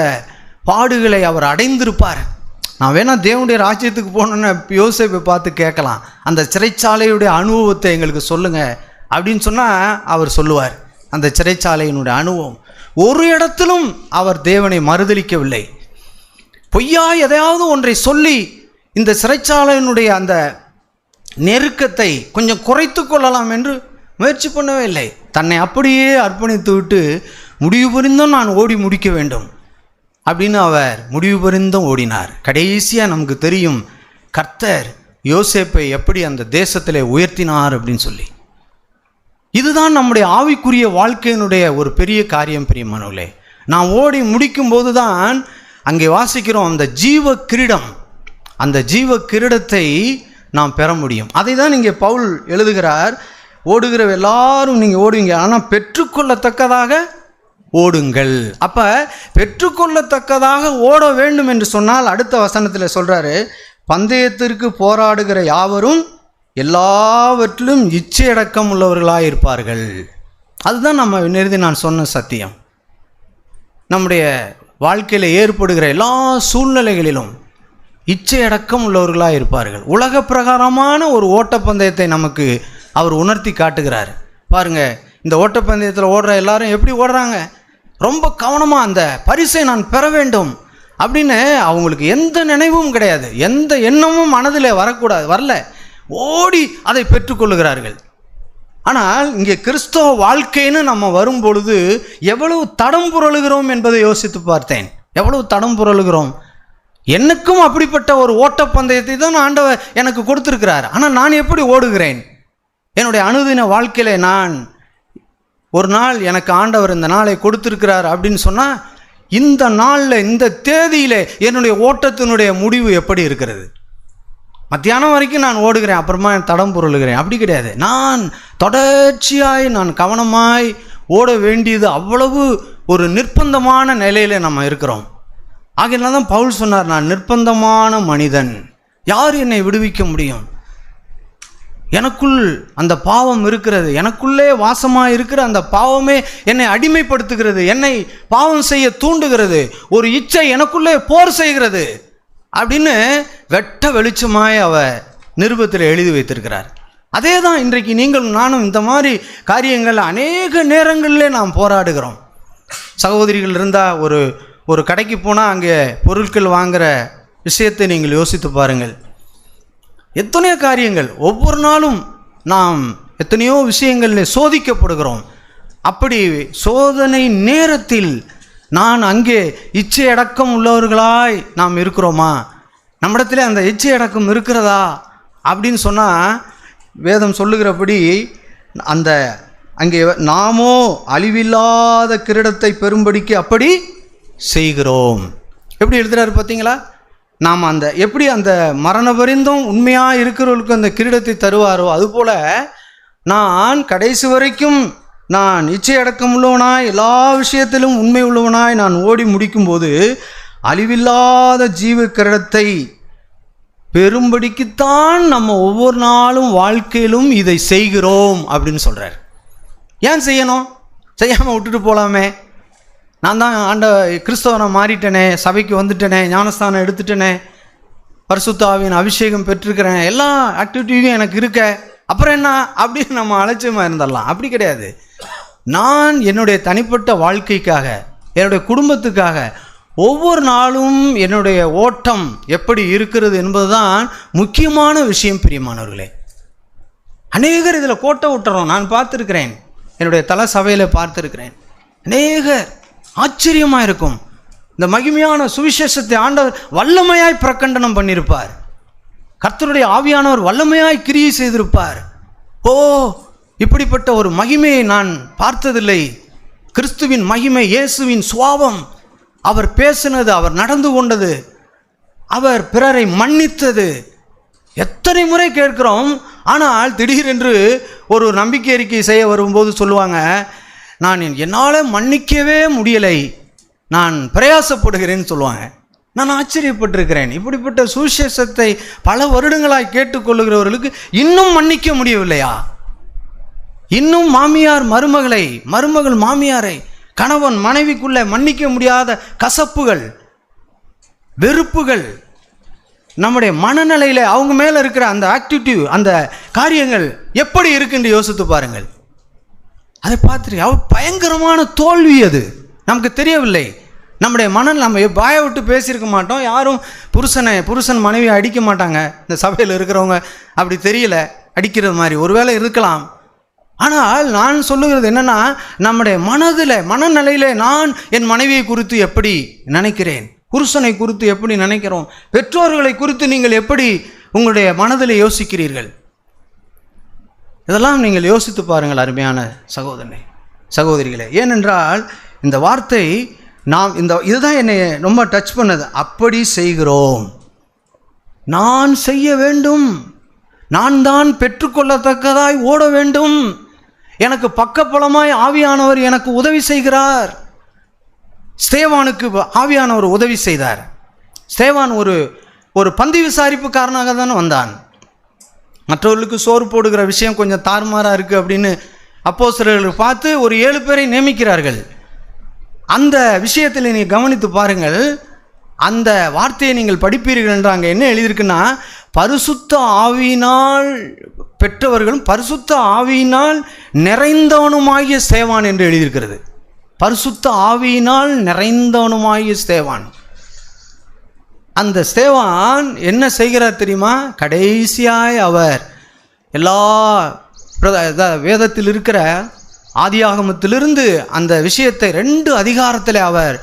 Speaker 1: பாடுகளை அவர் அடைந்திருப்பார். நான் வேணா தேவனுடைய ராஜ்யத்துக்கு போனோன்னு யோசேப்பை பார்த்து கேட்கலாம், அந்த சிறைச்சாலையுடைய அனுபவத்தை எங்களுக்கு சொல்லுங்கள் அப்படின்னு சொன்னால் அவர் சொல்லுவார். அந்த சிறைச்சாலையினுடைய அனுபவம். ஒரு இடத்திலும் அவர் தேவனை மறுதலிக்கவில்லை. பொய்யா எதையாவது ஒன்றை சொல்லி இந்த சிறைச்சாலையினுடைய அந்த நெருக்கத்தை கொஞ்சம் குறைத்து கொள்ளலாம் என்று முயற்சி பண்ணவே இல்லை. தன்னை அப்படியே அர்ப்பணித்து விட்டு முடிவு பரிந்தும் நான் ஓடி முடிக்க வேண்டும் அப்படின்னு அவர் முடிவு பரிந்தும் ஓடினார். கடைசியாக நமக்கு தெரியும் கர்த்தர் யோசேப்பை எப்படி அந்த தேசத்திலே உயர்த்தினார் அப்படின்னு சொல்லி. இதுதான் நம்முடைய ஆவிக்குரிய வாழ்க்கையினுடைய ஒரு பெரிய காரியம். பிரியமானவர்களே, நான் ஓடி முடிக்கும் போது தான் அங்கே வாசிக்கிறோம், அந்த ஜீவ கிரீடம், அந்த ஜீவ கிரீடத்தை நாம் பெற முடியும். அதை தான் இங்கே பவுல் எழுதுகிறார். ஓடுகிற எல்லாரும் நீங்கள் ஓடுவீங்க, ஆனால் பெற்றுக்கொள்ளத்தக்கதாக ஓடுங்கள். அப்போ பெற்றுக்கொள்ளத்தக்கதாக ஓட வேண்டும் என்று சொன்னால் அடுத்த வசனத்தில் சொல்கிறாரு, பந்தயத்திற்கு போராடுகிற யாவரும் எல்லாவற்றிலும் இச்சையடக்கம் உள்ளவர்களாக இருப்பார்கள். அதுதான் நம்ம நிறுதி நான் சொன்ன சத்தியம். நம்முடைய வாழ்க்கையில் ஏற்படுகிற எல்லா சூழ்நிலைகளிலும் இச்சையடக்கம் உள்ளவர்களாக இருப்பார்கள். உலக பிரகாரமான ஒரு ஓட்டப்பந்தயத்தை நமக்கு அவர் உணர்த்தி காட்டுகிறார். பாருங்கள், இந்த ஓட்டப்பந்தயத்தில் ஓடுற எல்லாரும் எப்படி ஓடுறாங்க? ரொம்ப கவனமாக அந்த பரிசை நான் பெற வேண்டும் அப்படின்னு அவங்களுக்கு எந்த நினைவும் கிடையாது, எந்த எண்ணமும் மனதில் வரல, ஓடி அதை பெற்றுக்கொள்ளுகிறார்கள். ஆனால் இங்கே கிறிஸ்தவ வாழ்க்கைன்னு நம்ம வரும் பொழுது எவ்வளவு தடம் புரளுகிறோம் என்பதை யோசித்து பார்த்தேன். எவ்வளவு தடம் புரளுகிறோம். எனக்கும் அப்படிப்பட்ட ஒரு ஓட்டப்பந்தயத்தை தான் ஆண்டவர் எனக்கு கொடுத்துருக்கிறார். ஆனால் நான் எப்படி ஓடுகிறேன்? என்னுடைய அனுதின வாழ்க்கையில் நான் ஒரு நாள் எனக்கு ஆண்டவர் இந்த நாளை கொடுத்துருக்கிறார் அப்படின்னு சொன்னால், இந்த நாளில் இந்த தேதியில் என்னுடைய ஓட்டத்தினுடைய முடிவு எப்படி இருக்கிறது? மத்தியானம் வரைக்கும் நான் ஓடுகிறேன், அப்புறமா தடம் புரளுகிறேன், அப்படி கிடையாது. நான் தொடர்ச்சியாய் நான் கவனமாய் ஓட வேண்டியது அவ்வளவு ஒரு நிர்பந்தமான நிலையில் நம்ம இருக்கிறோம். ஆகையினால தான் பவுல் சொன்னார், நான் நிர்பந்தமான மனிதன், யார் என்னை விடுவிக்க முடியும்? எனக்குள் அந்த பாவம் இருக்கிறது, எனக்குள்ளே வாசமாக இருக்கிற அந்த பாவமே என்னை அடிமைப்படுத்துகிறது, என்னை பாவம் செய்ய தூண்டுகிறது, ஒரு இச்சை எனக்குள்ளே போர் செய்கிறது அப்படின்னு வெட்ட வெளிச்சமாய் அவர் நிருபத்தில் எழுதி வைத்திருக்கிறார். அதே தான் இன்றைக்கு நீங்களும் நானும் இந்த மாதிரி காரியங்கள் அநேக நேரங்களில் நாம் போராடுகிறோம். சகோதரிகள் இருந்தால் ஒரு கடைக்கு போனால் அங்கே பொருட்கள் வாங்குகிற விஷயத்தை நீங்கள் யோசித்து பாருங்கள். எத்தனையோ காரியங்கள் ஒவ்வொரு நாளும் நாம் எத்தனையோ விஷயங்களில் சோதிக்கப்படுகிறோம். அப்படி சோதனை நேரத்தில் நான் அங்கே இச்சை அடக்கம் உள்ளவர்களாய் நாம் இருக்கிறோமா? நம்மிடத்தில் அந்த இச்சை அடக்கம் இருக்கிறதா அப்படின்னு சொன்னால் வேதம் சொல்லுகிறபடி அங்கே நாமோ அழிவில்லாத கிரீடத்தை பெறும்படிக்கு அப்படி செய்கிறோம். எப்படி எழுதுறாரு பார்த்தீங்களா? நாம் எப்படி அந்த மரண பரிந்தும் உண்மையாக இருக்கிறவர்களுக்கு அந்த கிரீடத்தை தருவாரோ அதுபோல் நான் கடைசி வரைக்கும் நான் இச்சை அடக்கம் உள்ளவனாய் எல்லா விஷயத்திலும் உண்மை உள்ளவனாய் நான் ஓடி முடிக்கும்போது அழிவில்லாத ஜீவ கிரீடத்தை பெரும்படிக்குத்தான் நம்ம ஒவ்வொரு நாளும் வாழ்க்கையிலும் இதை செய்கிறோம் அப்படின்னு சொல்கிறார். ஏன் செய்யணும்? செய்யாமல் விட்டுட்டு போகலாமே. நான் தான் கிறிஸ்தவனை மாறிட்டேனே, சபைக்கு வந்துட்டேனே, ஞானஸ்தானம் எடுத்துட்டேனே, பரிசுத்த ஆவியின் அபிஷேகம் பெற்றிருக்கிறேன், எல்லா ஆக்டிவிட்டியும் எனக்கு இருக்க, அப்புறம் என்ன அப்படின்னு நம்ம அலட்சியமாக இருந்துடலாம். அப்படி கிடையாது. நான் என்னுடைய தனிப்பட்ட வாழ்க்கைக்காக, என்னுடைய குடும்பத்துக்காக ஒவ்வொரு நாளும் என்னுடைய ஓட்டம் எப்படி இருக்கிறது என்பதுதான் முக்கியமான விஷயம். பிரியமானவர்களே, அநேகர் இதில் கோட்டை விட்டுறோம். நான் பார்த்துருக்கிறேன், என்னுடைய தலை சபையில் பார்த்துருக்கிறேன். அநேகர் ஆச்சரியமாக இருக்கும். இந்த மகிமையான சுவிசேஷத்தை ஆண்டவர் வல்லமையாய் பிரகண்டனம் பண்ணியிருப்பார். கர்த்தருடைய ஆவியானவர் வல்லமையாய் கிரியை செய்திருப்பார். ஓ, இப்படிப்பட்ட ஒரு மகிமையை நான் பார்த்ததில்லை. கிறிஸ்துவின் மகிமை, இயேசுவின் சுவாபம், அவர் பேசினது, அவர் நடந்து கொண்டது, அவர் பிறரை மன்னித்தது, எத்தனை முறை கேட்கிறோம். ஆனால் திடீரென்று ஒரு நம்பிக்கை அறிக்கை செய்ய வரும்போது சொல்லுவாங்க, நான் என்னால் மன்னிக்கவே முடியலை, நான் பிரயாசப்படுகிறேன்னு சொல்லுவாங்க. நான் ஆச்சரியப்பட்டிருக்கிறேன். இப்படிப்பட்ட சுவிசேஷத்தை பல வருடங்களாய் கேட்டுக்கொள்ளுகிறவர்களுக்கு இன்னும் மன்னிக்க முடியவில்லையா? இன்னும் மாமியார் மருமகளை, மருமகள் மாமியாரை, கணவன் மனைவிக்குள்ள மன்னிக்க முடியாத கசப்புகள், வெறுப்புகள், நம்முடைய மனநிலையில் அவங்க மேலே இருக்கிற அந்த ஆக்டிவிட்டி, அந்த காரியங்கள் எப்படி இருக்குன்னு யோசித்து பாருங்கள். அதை பார்த்துட்டு பயங்கரமான தோல்வி. அது நமக்கு தெரியவில்லை. நம்முடைய நம்ம பாய விட்டு பேசியிருக்க மாட்டோம். யாரும் புருஷன் மனைவி அடிக்க மாட்டாங்க. இந்த சபையில் இருக்கிறவங்க அப்படி தெரியல, அடிக்கிறது மாதிரி ஒருவேளை இருக்கலாம். ஆனால் நான் சொல்லுகிறது என்னென்னா, நம்முடைய மனநிலையில் நான் என் மனைவியை குறித்து எப்படி நினைக்கிறேன், புருஷனை குறித்து எப்படி நினைக்கிறோம், பெற்றோர்களை குறித்து நீங்கள் எப்படி உங்களுடைய மனதில் யோசிக்கிறீர்கள், இதெல்லாம் நீங்கள் யோசித்து பாருங்கள் அருமையான சகோதரிகளே. ஏனென்றால் இந்த வார்த்தை இதுதான் என்னை ரொம்ப டச் பண்ணது. அப்படி செய்கிறோம். நான் செய்ய வேண்டும், நான் தான் பெற்றுக்கொள்ளத்தக்கதாய் ஓட வேண்டும், எனக்கு பக்கபலமாய் ஆவியானவர் எனக்கு உதவி செய்கிறார். ஸ்தேவானுக்கு ஆவியானவர் உதவி செய்தார். ஸ்தேவான் ஒரு பந்தி விசாரிப்புக்காரனாக தானே வந்தான். மற்றவர்களுக்கு சோறு போடுகிற விஷயம் கொஞ்சம் தாறுமாறாக இருக்குது அப்படின்னு அப்போஸ்தலர்கள் பார்த்து ஒரு 7 பேரை நியமிக்கிறார்கள். அந்த விஷயத்தில் நீங்கள் கவனித்து பாருங்கள். அந்த வார்த்தையை நீங்கள் படிப்பீர்கள் என்று அங்கே என்ன எழுதியிருக்குன்னா, பரிசுத்த ஆவியினால் பெற்றவர்களும் பரிசுத்த ஆவியினால் நிறைந்தவனுமாகிய ஸ்தேவான் என்று எழுதியிருக்கிறது. பரிசுத்த ஆவியினால் நிறைந்தவனுமாகிய ஸ்தேவான். அந்த ஸ்தேவான் என்ன செய்கிறார் தெரியுமா? கடைசியாய் அவர் எல்லா வேதத்தில் இருக்கிற ஆதியாகமத்திலிருந்து அந்த விஷயத்தை 2 அதிகாரத்தில் அவர்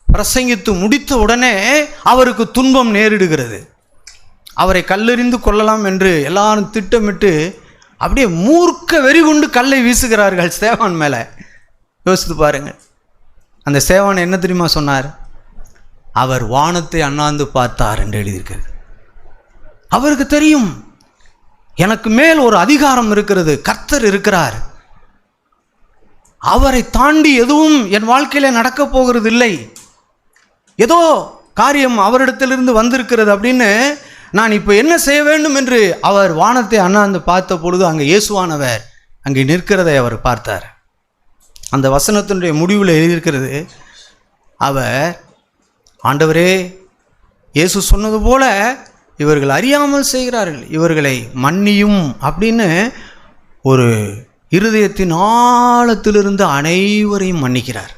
Speaker 1: பிரசங்கித்து முடித்த உடனே அவருக்கு துன்பம் நேரிடுகிறது. அவரை கல்லெறிந்து கொள்ளலாம் என்று எல்லாரும் திட்டமிட்டு அப்படியே மூர்க்க வெறி கொண்டு கல்லை வீசுகிறார்கள் ஸ்தேவான் மேலே. யோசித்து பாருங்கள். அந்த ஸ்தேவான் என்ன தெரியுமா சொன்னார்? அவர் வானத்தை அண்ணாந்து பார்த்தார் என்று எழுதியிருக்கிறது. அவருக்கு தெரியும், எனக்கு மேல் ஒரு அதிகாரம் இருக்கிறது, கர்த்தர் இருக்கிறார், அவரை தாண்டி எதுவும் என் வாழ்க்கையில் நடக்கப் போகிறது இல்லை, ஏதோ காரியம் அவரிடத்திலிருந்து வந்திருக்கிறது அப்படின்னு நான் இப்போ என்ன செய்ய வேண்டும் என்று அவர் வானத்தை அண்ணாந்து பார்த்த பொழுது அங்கே இயேசுவானவர் அங்கே நிற்கிறதை அவர் பார்த்தார். அந்த வசனத்தினுடைய முடிவில் எழுதியிருக்கிறது, அவர் ஆண்டவரே, இயேசு சொன்னது போல இவர்கள் அறியாமல் செய்கிறார்கள், இவர்களை மன்னியும் அப்படின்னு ஒரு இருதயத்தின் ஆழத்திலிருந்து அனைவரையும் மன்னிக்கிறார்.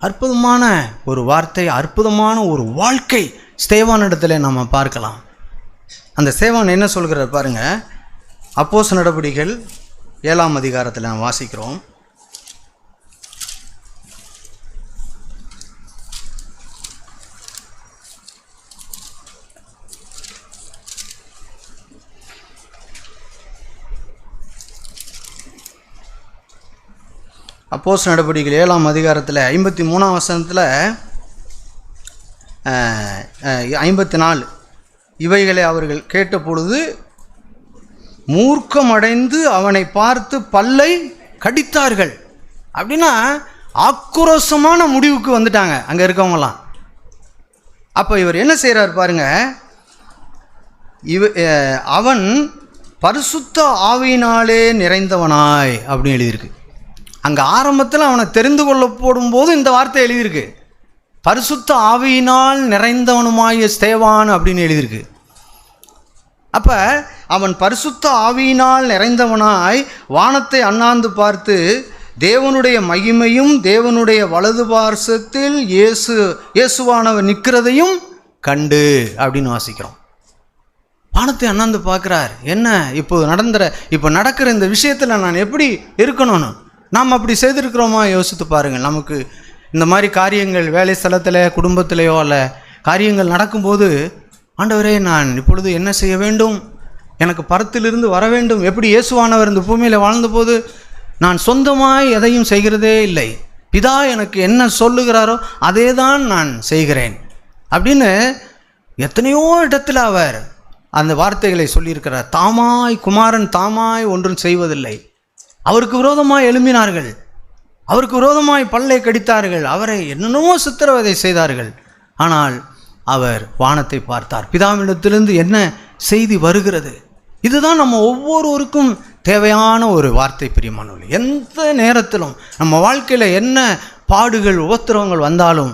Speaker 1: அற்புதமான ஒரு வார்த்தை, அற்புதமான ஒரு வாழ்க்கை ஸ்தேவானிடத்தில் நம்ம பார்க்கலாம். அந்த ஸ்தேவான் என்ன சொல்கிறார் பாருங்க. அப்போஸ்தலர் நடபடிகள் 7ஆம் அதிகாரத்தில் நாம் வாசிக்கிறோம். அப்போஸ்தலர் நடபடிகள் 7ஆம் அதிகாரத்தில் 53ஆம் வசனத்தில் 54 இவைகளை அவர்கள் கேட்ட பொழுது மூர்க்கமடைந்து அவனை பார்த்து பல்லை கடித்தார்கள். அப்படின்னா ஆக்ரோஷமான முடிவுக்கு வந்துட்டாங்க அங்கே இருக்கவங்களாம். அப்போ இவர் என்ன செய்கிறார் பாருங்க. அவன் பரிசுத்த ஆவியினாலே நிறைந்தவனாய் அப்படின்னு எழுதியிருக்கு. அங்கே ஆரம்பத்தில் அவனை தெரிந்து கொள்ள போடும்போது இந்த வார்த்தை எழுதியிருக்கு, பரிசுத்த ஆவியினால் நிறைந்தவனுமாய் ஸ்தேவான் அப்படின்னு எழுதியிருக்கு. அப்போ அவன் பரிசுத்த ஆவியினால் நிறைந்தவனாய் வானத்தை அண்ணாந்து பார்த்து தேவனுடைய மகிமையும் தேவனுடைய வலது பார்சத்தில் இயேசுவானவர் நிற்கிறதையும் கண்டு அப்படின்னு வாசிக்கிறோம். வானத்தை அண்ணாந்து பார்க்குறார். என்ன இப்போ நடக்கிற இந்த விஷயத்தில் நான் எப்படி இருக்கணும்னு நாம் அப்படி செய்திருக்கிறோமா யோசித்து பாருங்கள். நமக்கு இந்த மாதிரி காரியங்கள் வேலை ஸ்தலத்தில் குடும்பத்திலேயோ அல்ல காரியங்கள் நடக்கும்போது, ஆண்டவரே நான் இப்பொழுது என்ன செய்ய வேண்டும், எனக்கு பரத்திலிருந்து வர வேண்டும். எப்படி இயேசுவானவர் இந்த பூமியில் வாழ்ந்தபோது நான் சொந்தமாய் எதையும் செய்கிறதே இல்லை, பிதா எனக்கு என்ன சொல்லுகிறாரோ அதே தான் நான் செய்கிறேன் அப்படின்னு எத்தனையோ இடத்துல அவர் அந்த வார்த்தைகளை சொல்லியிருக்கிறார். குமாரன் தாமாய் ஒன்றும் செய்வதில்லை, அவருக்கு விரோதமாய் எழும்பினார்கள், அவருக்கு விரோதமாய் பல்லை கடித்தார்கள், அவரை என்னென்னமோ சித்திரவதை செய்தார்கள். ஆனால் அவர் வானத்தை பார்த்தார். பிதாவிடத்திலிருந்து என்ன செய்தி வருகிறது? இதுதான் நம்ம ஒவ்வொருவருக்கும் தேவையான ஒரு வார்த்தை பிரியமானவர்களே. எந்த நேரத்திலும் நம்ம வாழ்க்கையில் என்ன பாடுகள் உபத்திரவங்கள் வந்தாலும்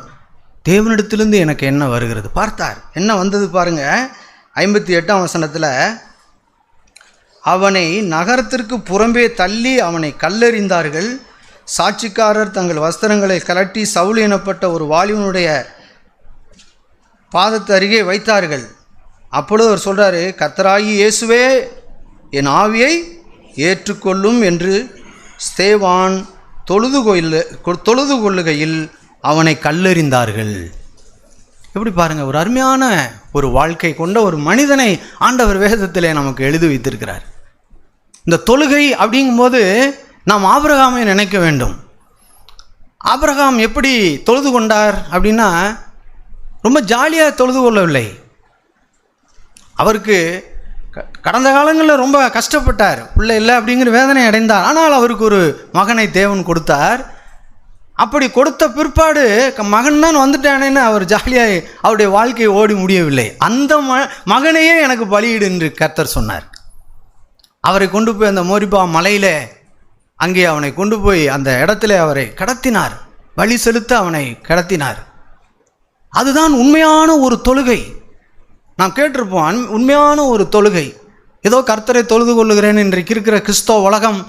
Speaker 1: தேவனிடத்திலிருந்து எனக்கு என்ன வருகிறது பார்த்தார். என்ன வந்தது பாருங்க. 58ஆம் வசனத்தில் அவனை நகரத்திற்கு புறம்பே தள்ளி அவனை கல்லெறிந்தார்கள். சாட்சிக்காரர் தங்கள் வஸ்திரங்களை கலட்டி சவுல் எனப்பட்ட ஒரு வாலிபனுடைய பாதத்து அருகே வைத்தார்கள். அப்பொழுது அவர் சொல்கிறாரு, கர்த்தராகி இயேசுவே என் ஆவியை ஏற்றுக்கொள்ளும் என்று ஸ்தேவான் தொழுது கொள்ளுகையில் அவனை கல்லெறிந்தார்கள். எப்படி பாருங்கள், ஒரு அருமையான ஒரு வாழ்க்கை கொண்ட ஒரு மனிதனை ஆண்டவர் வேதத்திலே நமக்கு எழுதி வைத்திருக்கிறார். இந்த தொழுகை அப்படிங்கும்போது நாம் ஆபிரகாமை நினைக்க வேண்டும். ஆபிரகாம் எப்படி தொழுது கொண்டார் அப்படின்னா, ரொம்ப ஜாலியாக தொழுது கொள்ளவில்லை. அவருக்கு கடந்த காலங்களில் ரொம்ப கஷ்டப்பட்டார், பிள்ளை இல்லை அப்படிங்கிற வேதனை அடைந்தார். ஆனால் அவருக்கு ஒரு மகனை தேவன் கொடுத்தார். அப்படி கொடுத்த பிற்பாடு மகன் தான் வந்துட்டானேன்னு அவர் ஜாலியாக அவருடைய வாழ்க்கையை ஓடி முடியவில்லை. அந்த மகனையே எனக்கு பலியிடு என்று கர்த்தர் சொன்னார். அவரை கொண்டு போய் அந்த மோரிபா மலையில் அங்கே அவனை கொண்டு போய் அந்த இடத்துல அவரை கடத்தினார், பலி செலுத்த அவனை கடத்தினார். அதுதான் உண்மையான ஒரு தொழுகை. நாம் கேட்டிருப்போம், உண்மையான ஒரு தொழுகை. ஏதோ கர்த்தரை தொழுது கொள்ளுகிறேன் இன்றைக்கு இருக்கிற கிறிஸ்தவ உலகம்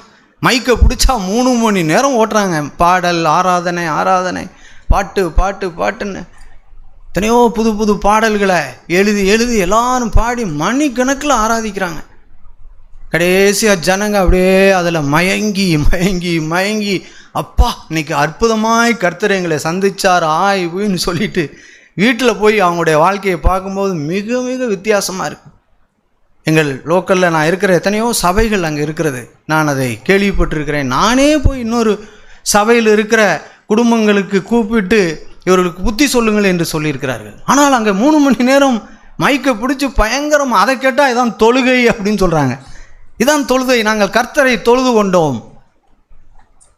Speaker 1: மைக்கை பிடிச்சா 3 மணி நேரம் ஓட்டுறாங்க. பாடல், ஆராதனை, பாட்டுன்னு எத்தனையோ புது பாடல்களை எழுதி எல்லாரும் பாடி மணிக்கணக்கில் ஆராதிக்கிறாங்க. கடைசியாக ஜனங்க அப்படியே அதில் மயங்கி அப்பா இன்னைக்கு அற்புதமாய் கர்த்தர் எங்களை சந்திச்சார் ஆய்வுன்னு சொல்லிட்டு வீட்டில் போய் அவங்களுடைய வாழ்க்கையை பார்க்கும்போது மிக மிக வித்தியாசமாக இருக்குது. எங்கள் லோக்கலில் நான் இருக்கிற எத்தனையோ சபைகள் அங்கே இருக்கிறது, நான் அதை கேள்விப்பட்டிருக்கிறேன். நானே போய் இன்னொரு சபையில் இருக்கிற குடும்பங்களுக்கு கூப்பிட்டு இவர்களுக்கு புத்தி சொல்லுங்கள் என்று சொல்லியிருக்கிறார்கள். ஆனால் அங்கே 3 மணி நேரம் மைக்கை பிடிச்சி பயங்கரமாக அதை கேட்டால் இதான் தொழுகை அப்படின்னு சொல்கிறாங்க. இதான் தொழுகை, நாங்கள் கர்த்தரை தொழுது கொண்டோம்,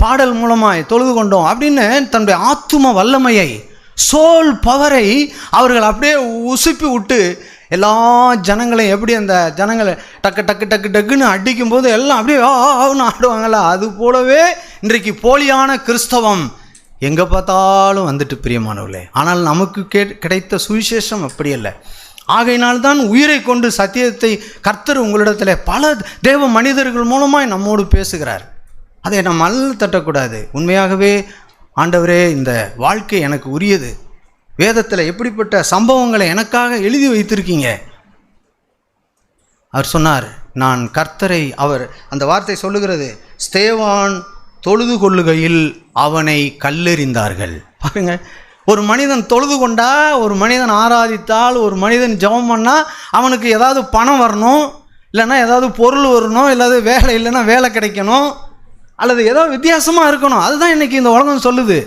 Speaker 1: பாடல் மூலமாய் தொழுது கொண்டோம் அப்படின்னு தன்னுடைய ஆத்தும வல்லமையை, சோல் பவரை அவர்கள் அப்படியே உசுப்பி விட்டு எல்லா ஜனங்களையும் எப்படி அந்த ஜனங்களை டக்குன்னு அடிக்கும்போது எல்லாம் அப்படியே ஆன்னு ஆடுவாங்கள்ல, அது போலவே இன்றைக்கு போலியான கிறிஸ்தவம் எங்கே பார்த்தாலும் வந்துட்டு பிரியமானவர்களே. ஆனால் நமக்கு கிடைத்த சுவிசேஷம் அப்படி அல்ல. ஆகையினால்தான் உயிரை கொண்டு சத்தியத்தை கர்த்தர் உங்களிடத்தில் பல தேவ மனிதர்கள் மூலமாய் நம்மோடு பேசுகிறார். அதை நம்ம அல்ல தட்டக்கூடாது. உண்மையாகவே ஆண்டவரே, இந்த வாழ்க்கை எனக்கு உரியது, வேதத்தில் எப்படிப்பட்ட சம்பவங்களை எனக்காக எழுதி வைத்திருக்கீங்க. அவர் சொன்னார், நான் கர்த்தரை, அவர் அந்த வார்த்தை சொல்லுகிறது, ஸ்தேவான் தொழுது கொள்ளுகையில் அவனை கல்லெறிந்தார்கள். பாருங்க, ஒரு மனிதன் தொழுது கொண்டா, ஒரு மனிதன் ஆராதித்தால், ஒரு மனிதன் ஜெபம் பண்ணால் அவனுக்கு ஏதாவது பணம் வரணும், இல்லைன்னா ஏதாவது பொருள் வரணும், இல்லாத வேலை இல்லைன்னா வேலை கிடைக்கணும், அல்லது ஏதோ வித்தியாசமாக இருக்கணும். அதுதான் இன்றைக்கி இந்த உலகம் சொல்லுது.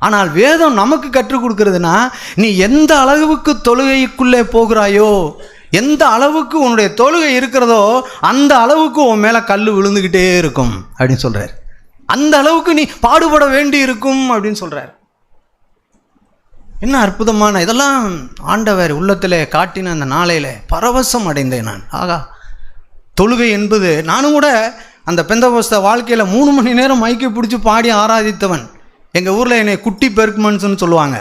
Speaker 1: ஆனால் வேதம் நமக்கு கற்றுக் கொடுக்குறதுனா, நீ எந்த அளவுக்கு தொழுகைக்குள்ளே போகிறாயோ, எந்த அளவுக்கு உன்னுடைய தொழுகை இருக்கிறதோ அந்த அளவுக்கு உன் மேலே கல் விழுந்துக்கிட்டே இருக்கும் அப்படின்னு சொல்கிறார். அந்த அளவுக்கு நீ பாடுபட வேண்டி இருக்கும் அப்படின்னு சொல்கிறார். என்ன அற்புதமான இதெல்லாம் ஆண்டவர் உள்ளத்தில் காட்டின அந்த நாளையில் பரவசம் அடைந்தேன் நான். ஆகா, தொழுகை என்பது, நானும் கூட அந்த பெந்தகோஸ்தே வாழ்க்கையில் 3 மணி நேரம் மைக்கை பிடிச்சி பாடி ஆராதித்தவன். எங்கள் ஊரில் என்னை குட்டி பெருக்குமன்ஸ்னு சொல்லுவாங்க.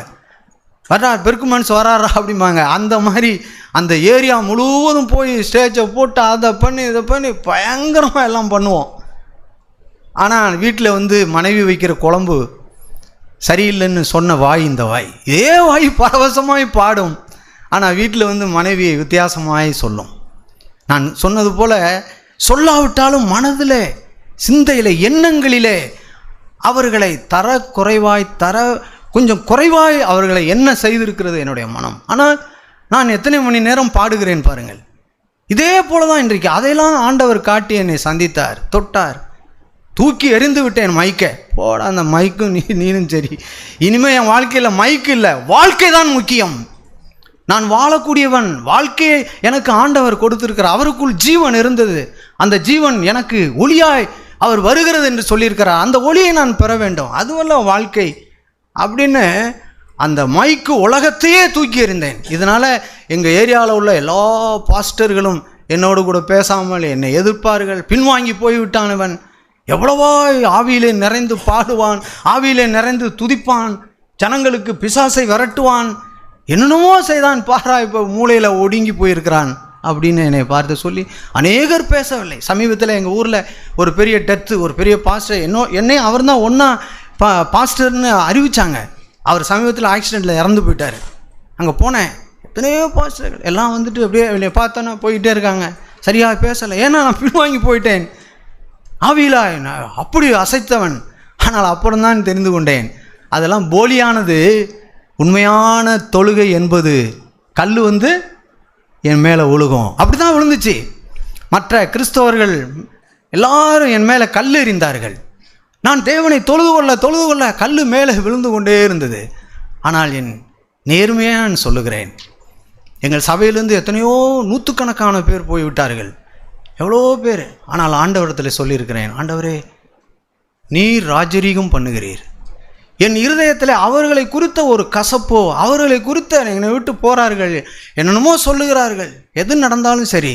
Speaker 1: வர்றார் பெருக்குமன்ஸ் வராரா அப்படிம்பாங்க. அந்த மாதிரி அந்த ஏரியா முழுவதும் போய் ஸ்டேஜை போட்டு அதை பண்ணி இதை பண்ணி பயங்கரமாக எல்லாம் பண்ணுவோம். ஆனால் வீட்டில் மனைவி வைக்கிற குழம்பு சரியில்லைன்னு சொன்ன வாய் இந்த வாய், இதே வாய் பரவசமாய் பாடும். ஆனால் வீட்டில் மனைவி வித்தியாசமாய் சொல்லும். நான் சொன்னது போல் சொல்லாவிட்டாலும் மனதில், சிந்தையில், எண்ணங்களிலே அவர்களை கொஞ்சம் குறைவாய் அவர்களை என்ன செய்திருக்கிறது என்னுடைய மனம். ஆனால் நான் எத்தனை மணி நேரம் பாடுகிறேன் பாருங்கள். இதே போல தான் இன்றைக்கு அதையெல்லாம் ஆண்டவர் காட்டி என்னை சந்தித்தார், தொட்டார். தூக்கி எறிந்து விட்டேன் மைக்கை. போட அந்த மைக்கும் நீனும் சரி, இனிமேல் என் வாழ்க்கையில் மைக்கு இல்லை, வாழ்க்கை தான் முக்கியம். நான் வாழக்கூடியவன், வாழ்க்கையை எனக்கு ஆண்டவர் கொடுத்திருக்கிறார். அவருக்குள் ஜீவன் இருந்தது, அந்த ஜீவன் எனக்கு ஒளியாய் அவர் வருகிறது என்று சொல்லியிருக்கிறார். அந்த ஒளியை நான் பெற வேண்டும், அதுவல்ல வாழ்க்கை அப்படின்னு அந்த மைக்கு உலகத்தையே தூக்கி எறிந்தேன். இதனால் எங்கள் ஏரியாவில் உள்ள எல்லா பாஸ்டர்களும் என்னோடு கூட பேசாமல் என்னை எதிர்ப்பார்கள். பின்வாங்கி போய்விட்டானவன், எவ்வளவோ ஆவியிலே நிறைந்து பாடுவான், ஆவியிலே நிறைந்து துதிப்பான், ஜனங்களுக்கு பிசாசை விரட்டுவான், என்னென்னமோ செய்தான், பாரா இப்போ மூளையில் ஒடுங்கி போயிருக்கிறான் அப்படின்னு என்னை பார்த்து சொல்லி அநேகர் பேசவில்லை. சமீபத்தில் எங்கள் ஊரில் ஒரு பெரிய டெத்து, ஒரு பெரிய பாஸ்டர் என்னை அவர் தான் ஒன்றா பாஸ்டர்னு அறிவித்தாங்க. அவர் சமீபத்தில் ஆக்சிடெண்ட்டில் இறந்து போயிட்டார். அங்கே போனேன், எத்தனையோ பாஸ்டர்கள் எல்லாம் அப்படியே பார்த்தோன்னா போயிட்டே இருக்காங்க, சரியாக பேசலை. ஏன்னா நான் பின்வாங்கி போயிட்டேன், ஆவியிலா அப்படி அசைத்தவன். ஆனால் அப்புறம்தான் தெரிந்து கொண்டேன், அதெல்லாம் போலியானது. உண்மையான தொழுகை என்பது கல் என் மேலே விழுகும். அப்படி தான் விழுந்துச்சு. மற்ற கிறிஸ்தவர்கள் எல்லாரும் என் மேலே கல் எறிந்தார்கள். நான் தேவனை தொழுது கொள்ள கல் மேலே விழுந்து கொண்டே இருந்தது. ஆனால் என் நேர்மையாக நான் சொல்லுகிறேன், எங்கள் சபையிலிருந்து எத்தனையோ நூற்றுக்கணக்கான பேர் போய்விட்டார்கள், எவ்வளோ பேர். ஆனால் ஆண்டவரிடத்தில் சொல்லியிருக்கிறேன், ஆண்டவரே நீர் ராஜரீகம் பண்ணுகிறீர். என் இருதயத்தில் அவர்களை குறித்த ஒரு கசப்போ, அவர்களை குறித்த என்னை விட்டு போகிறார்கள், என்னென்னமோ சொல்லுகிறார்கள், எது நடந்தாலும் சரி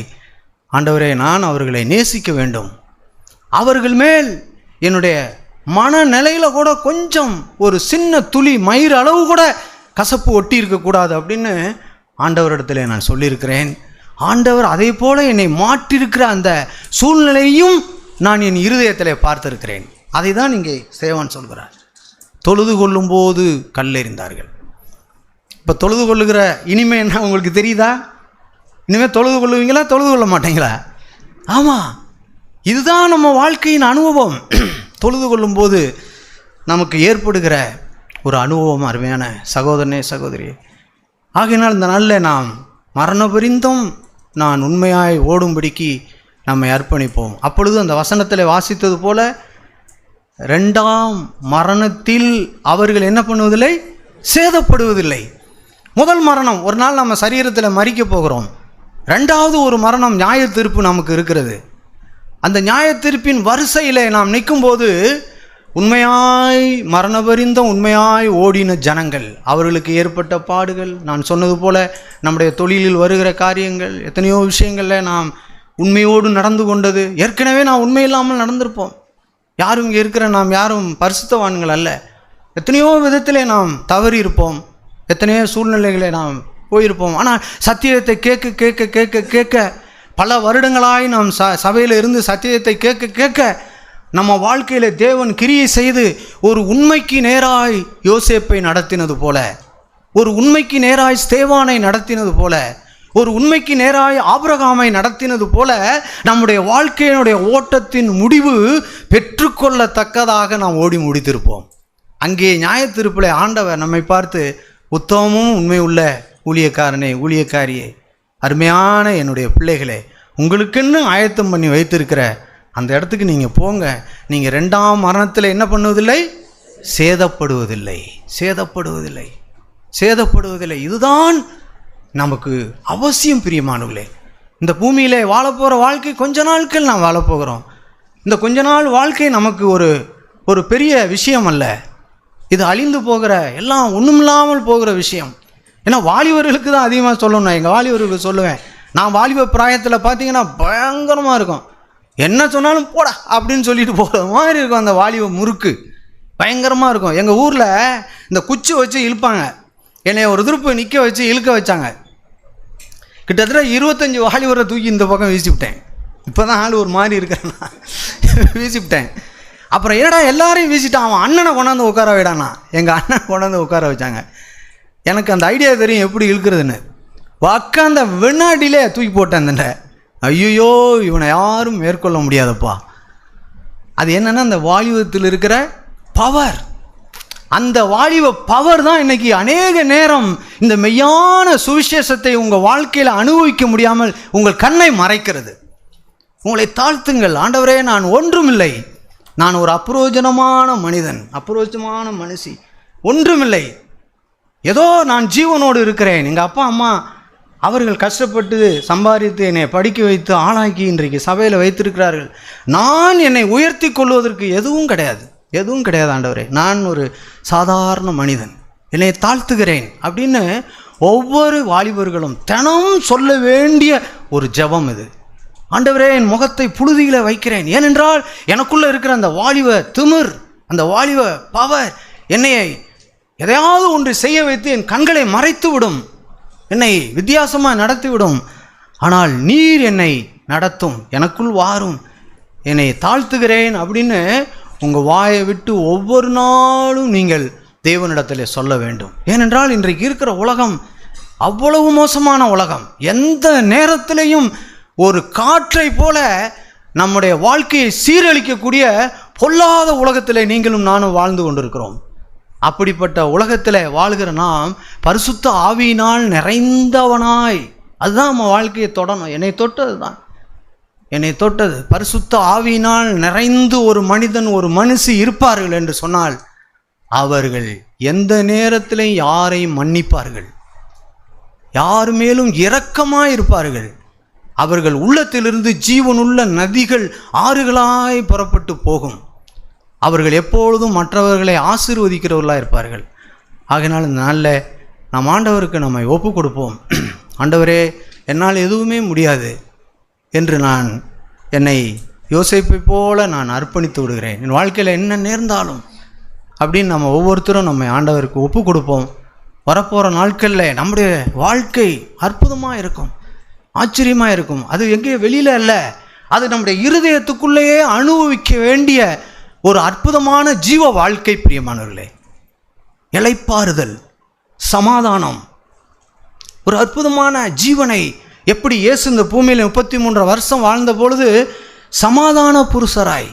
Speaker 1: ஆண்டவரே, நான் அவர்களை நேசிக்க வேண்டும். அவர்கள் மேல் என்னுடைய மனநிலையில் கூட கொஞ்சம் ஒரு சின்ன துளி மயிர் அளவு கூட கசப்பு ஒட்டி இருக்கக்கூடாது அப்படின்னு ஆண்டவரிடத்தில் நான் சொல்லியிருக்கிறேன். ஆண்டவர் அதே போல் என்னை மாற்றிருக்கிற அந்த சூழ்நிலையும் நான் என் இருதயத்தில் பார்த்திருக்கிறேன். அதை தான் இங்கே ஸ்தேவான் சொல்கிறார். தொழுது கொள்ளும்போது கல்லெறிந்தார்கள். இப்போ தொழுது கொள்ளுகிற இனிமே என்ன உங்களுக்கு தெரியுதா? இனிமேல் தொழுது கொள்ளுவீங்களா, தொழுது கொள்ள மாட்டீங்களா? ஆமாம், இதுதான் நம்ம வாழ்க்கையின் அனுபவம். தொழுது கொள்ளும்போது நமக்கு ஏற்படுகிற ஒரு அனுபவம் அருமையான சகோதரனே சகோதரி. ஆகையினால் இந்த நாளில் நாம் மரணபரிந்தும் நான் உண்மையாய் ஓடும்படிக்கு நம்மை அர்ப்பணிப்போம். அப்பொழுது அந்த வசனத்தில் வாசித்தது போல 2ஆம் மரணத்தில் அவர்கள் என்ன பண்ணுவதில்லை, சேதப்படுவதில்லை. முதல் மரணம், ஒரு நாள் நம்ம சரீரத்தில் மரிக்க போகிறோம். 2வது ஒரு மரணம், நியாய தீர்ப்பு நமக்கு இருக்கிறது. அந்த நியாய தீர்ப்பின் வரிசையில் நாம் நிற்கும்போது உண்மையாய் மரணபரிந்தும் உண்மையாய் ஓடின ஜனங்கள், அவர்களுக்கு ஏற்பட்ட பாடுகள், நான் சொன்னது போல நம்முடைய தொழிலில் வருகிற காரியங்கள், எத்தனையோ விஷயங்களில் நாம் உண்மையோடு நடந்து கொண்டது. ஏற்கனவே நான் உண்மை இல்லாமல் நடந்திருப்போம். யாரும் இங்கே இருக்கிற நாம் யாரும் பரிசுத்தவான்கள் அல்ல. எத்தனையோ விதத்திலே நாம் தவறி இருப்போம், எத்தனையோ சூழ்நிலைகளை நாம் போயிருப்போம். ஆனால் சத்தியத்தை கேட்க கேட்க கேட்க கேட்க பல வருடங்களாய் நாம் சபையில் இருந்து சத்தியத்தை கேட்க கேட்க நம்ம வாழ்க்கையில் தேவன் கிரியை செய்து ஒரு உண்மைக்கு நேராய் யோசேப்பை நடத்தினது போல, ஒரு உண்மைக்கு நேராய் ஸ்தேவானை நடத்தினது போல, ஒரு உண்மைக்கு நேராய் ஆபிரகாமை நடத்தினது போல நம்முடைய வாழ்க்கையினுடைய ஓட்டத்தின் முடிவு பெற்றுக்கொள்ளத்தக்கதாக நாம் ஓடி முடித்திருப்போம். அங்கே நியாயத்தீர்ப்பிலே ஆண்டவர் நம்மை பார்த்து, உத்தமமும் உண்மை உள்ள ஊழியக்காரனே, ஊழியக்காரியே, அருமையான என்னுடைய பிள்ளைகளே, உங்களுக்குன்னு ஆயத்தம் பண்ணி வைத்திருக்கிற அந்த இடத்துக்கு நீங்கள் போங்க. நீங்கள் 2ஆம் மரணத்தில் என்ன பண்ணுவதில்லை? சேதப்படுவதில்லை, சேதப்படுவதில்லை, சேதப்படுவதில்லை. இதுதான் நமக்கு அவசியம் பிரியமானவர்களே. இந்த பூமியிலே வாழப்போகிற வாழ்க்கை கொஞ்ச நாட்கள் நாம் வாழப்போகிறோம். இந்த கொஞ்ச நாள் வாழ்க்கை நமக்கு ஒரு பெரிய விஷயம் அல்ல. இது அழிந்து போகிற, எல்லாம் ஒன்றுமில்லாமல் போகிற விஷயம். ஏன்னா வாலிபர்களுக்கு தான் அதிகமாக சொல்லணும். நான் எங்கள் வாலிபர்களுக்கு சொல்லுவேன், நான் வாலிப பிராயத்தில் பார்த்தீங்கன்னா பயங்கரமாக இருக்கும். என்ன சொன்னாலும் போடா அப்படின்னு சொல்லிட்டு போகிற மாதிரி இருக்கும். அந்த வாலிப முறுக்கு பயங்கரமாக இருக்கும். எங்கள் ஊரில் இந்த குச்சி வச்சு இழுப்பாங்க. என்னை ஒரு திருப்பு நிற்க வச்சு இழுக்க வச்சாங்க. கிட்டத்தட்ட 25 வாலிபரை தூக்கி இந்த பக்கம் வீசிவிட்டேன். இப்போ தான் ஆள் ஒரு மாதிரி இருக்கிறேன்னா வீசிவிட்டேன். அப்புறம் என்னடா எல்லாரையும் வீசிட்டான், அவன் அண்ணனை கொண்டாந்து உட்கார விடானா. எங்கள் அண்ணன் கொண்டாந்து உட்கார வச்சாங்க. எனக்கு அந்த ஐடியா தெரியும் எப்படி இழுக்கிறதுன்னு. உக்காந்த வினாடியிலே தூக்கி போட்டேன். அந்த ஐயோ இவனை யாரும் மேற்கொள்ள முடியாதப்பா. அது என்னென்னா அந்த வாலிபத்தில் இருக்கிற பவர். அந்த வாலிப பவர் தான் இன்னைக்கு அநேக நேரம் இந்த மெய்யான சுவிசேஷத்தை உங்கள் வாழ்க்கையில் அனுபவிக்க முடியாமல் உங்கள் கண்ணை மறைக்கிறது. உங்களை தாழ்த்துங்கள். ஆண்டவரே, நான் ஒன்றுமில்லை, நான் ஒரு அப்ரோஜனமான மனிதன், அப்ரோஜனமான மனுஷி, ஒன்றுமில்லை, ஏதோ நான் ஜீவனோடு இருக்கிறேன். எங்கள் அப்பா அம்மா அவர்கள் கஷ்டப்பட்டு சம்பாதித்து என்னை படிக்க வைத்து ஆளாக்கி இன்றைக்கு சபையில் வைத்திருக்கிறார்கள். நான் என்னை உயர்த்தி கொள்வதற்கு எதுவும் கிடையாது, எதுவும் கிடையாது ஆண்டவரே. நான் ஒரு சாதாரண மனிதன், என்னை தாழ்த்துகிறேன் அப்படின்னு ஒவ்வொரு வாலிபர்களும் தினம் சொல்ல வேண்டிய ஒரு ஜெபம் இது. ஆண்டவரே, என் முகத்தை புழுதியில வைக்கிறேன். ஏனென்றால் எனக்குள்ளே இருக்கிற அந்த வாலிப திமிர், அந்த வாலிப பவர் என்னை எதையாவது ஒன்று செய்ய வைத்து என் கண்களை மறைத்து விடும், என்னை வித்தியாசமாக நடத்திவிடும். ஆனால் நீர் என்னை நடத்தும், எனக்குள் வாரும், என்னை தாழ்த்துகிறேன் அப்படின்னு உங்கள் வாயை விட்டு ஒவ்வொரு நாளும் நீங்கள் தேவனிடத்தில் சொல்ல வேண்டும். ஏனென்றால் இன்றைக்கு இருக்கிற உலகம் அவ்வளவு மோசமான உலகம். எந்த நேரத்திலையும் ஒரு காற்றை போல நம்முடைய வாழ்க்கையை சீரழிக்கக்கூடிய பொல்லாத உலகத்தில் நீங்களும் நானும் வாழ்ந்து கொண்டிருக்கிறோம். அப்படிப்பட்ட உலகத்தில் வாழ்கிற நாம் பரிசுத்த ஆவியினால் நிறைந்தவனாய், அதுதான் நம்ம வாழ்க்கையை தொடணும். என்னை தொட்டது தான், என்னை தொட்டது பரிசுத்த ஆவியினால் நிறைந்து ஒரு மனிதன், ஒரு மனுஷி இருப்பார்கள் என்று சொன்னால் அவர்கள் எந்த நேரத்திலும் யாரையும் மன்னிப்பார்கள், யார் மேலும் இரக்கமாய் இருப்பார்கள். அவர்கள் உள்ளத்திலிருந்து ஜீவனுள்ள நதிகள் ஆறுகளாய் புறப்பட்டு போகும். அவர்கள் எப்பொழுதும் மற்றவர்களை ஆசீர்வதிக்கிறவர்களாக இருப்பார்கள். ஆகையினால் இந்த நாளில் நாம் ஆண்டவருக்கு நம்மை ஒப்பு கொடுப்போம். ஆண்டவரே, என்னால் எதுவுமே முடியாது என்று நான் என்னை யோசேப்பை போல நான் அர்ப்பணித்து விடுகிறேன், என் வாழ்க்கையில் என்ன நேர்ந்தாலும் அப்படின்னு நம்ம ஒவ்வொருத்தரும் நம்மை ஆண்டவருக்கு ஒப்பு கொடுப்போம். வரப்போகிற நாட்களில் நம்முடைய வாழ்க்கை அற்புதமாக இருக்கும், ஆச்சரியமாக இருக்கும். அது எங்கேயும் வெளியில் அல்ல, அது நம்முடைய இருதயத்துக்குள்ளேயே அனுபவிக்க வேண்டிய ஒரு அற்புதமான ஜீவ வாழ்க்கை. பிரியமானவர்களே, இளைப்பாறுதல், சமாதானம், ஒரு அற்புதமான ஜீவனை. எப்படி இயேசு இந்த பூமியில் 33 வருஷம் வாழ்ந்த பொழுது சமாதான புருஷராய்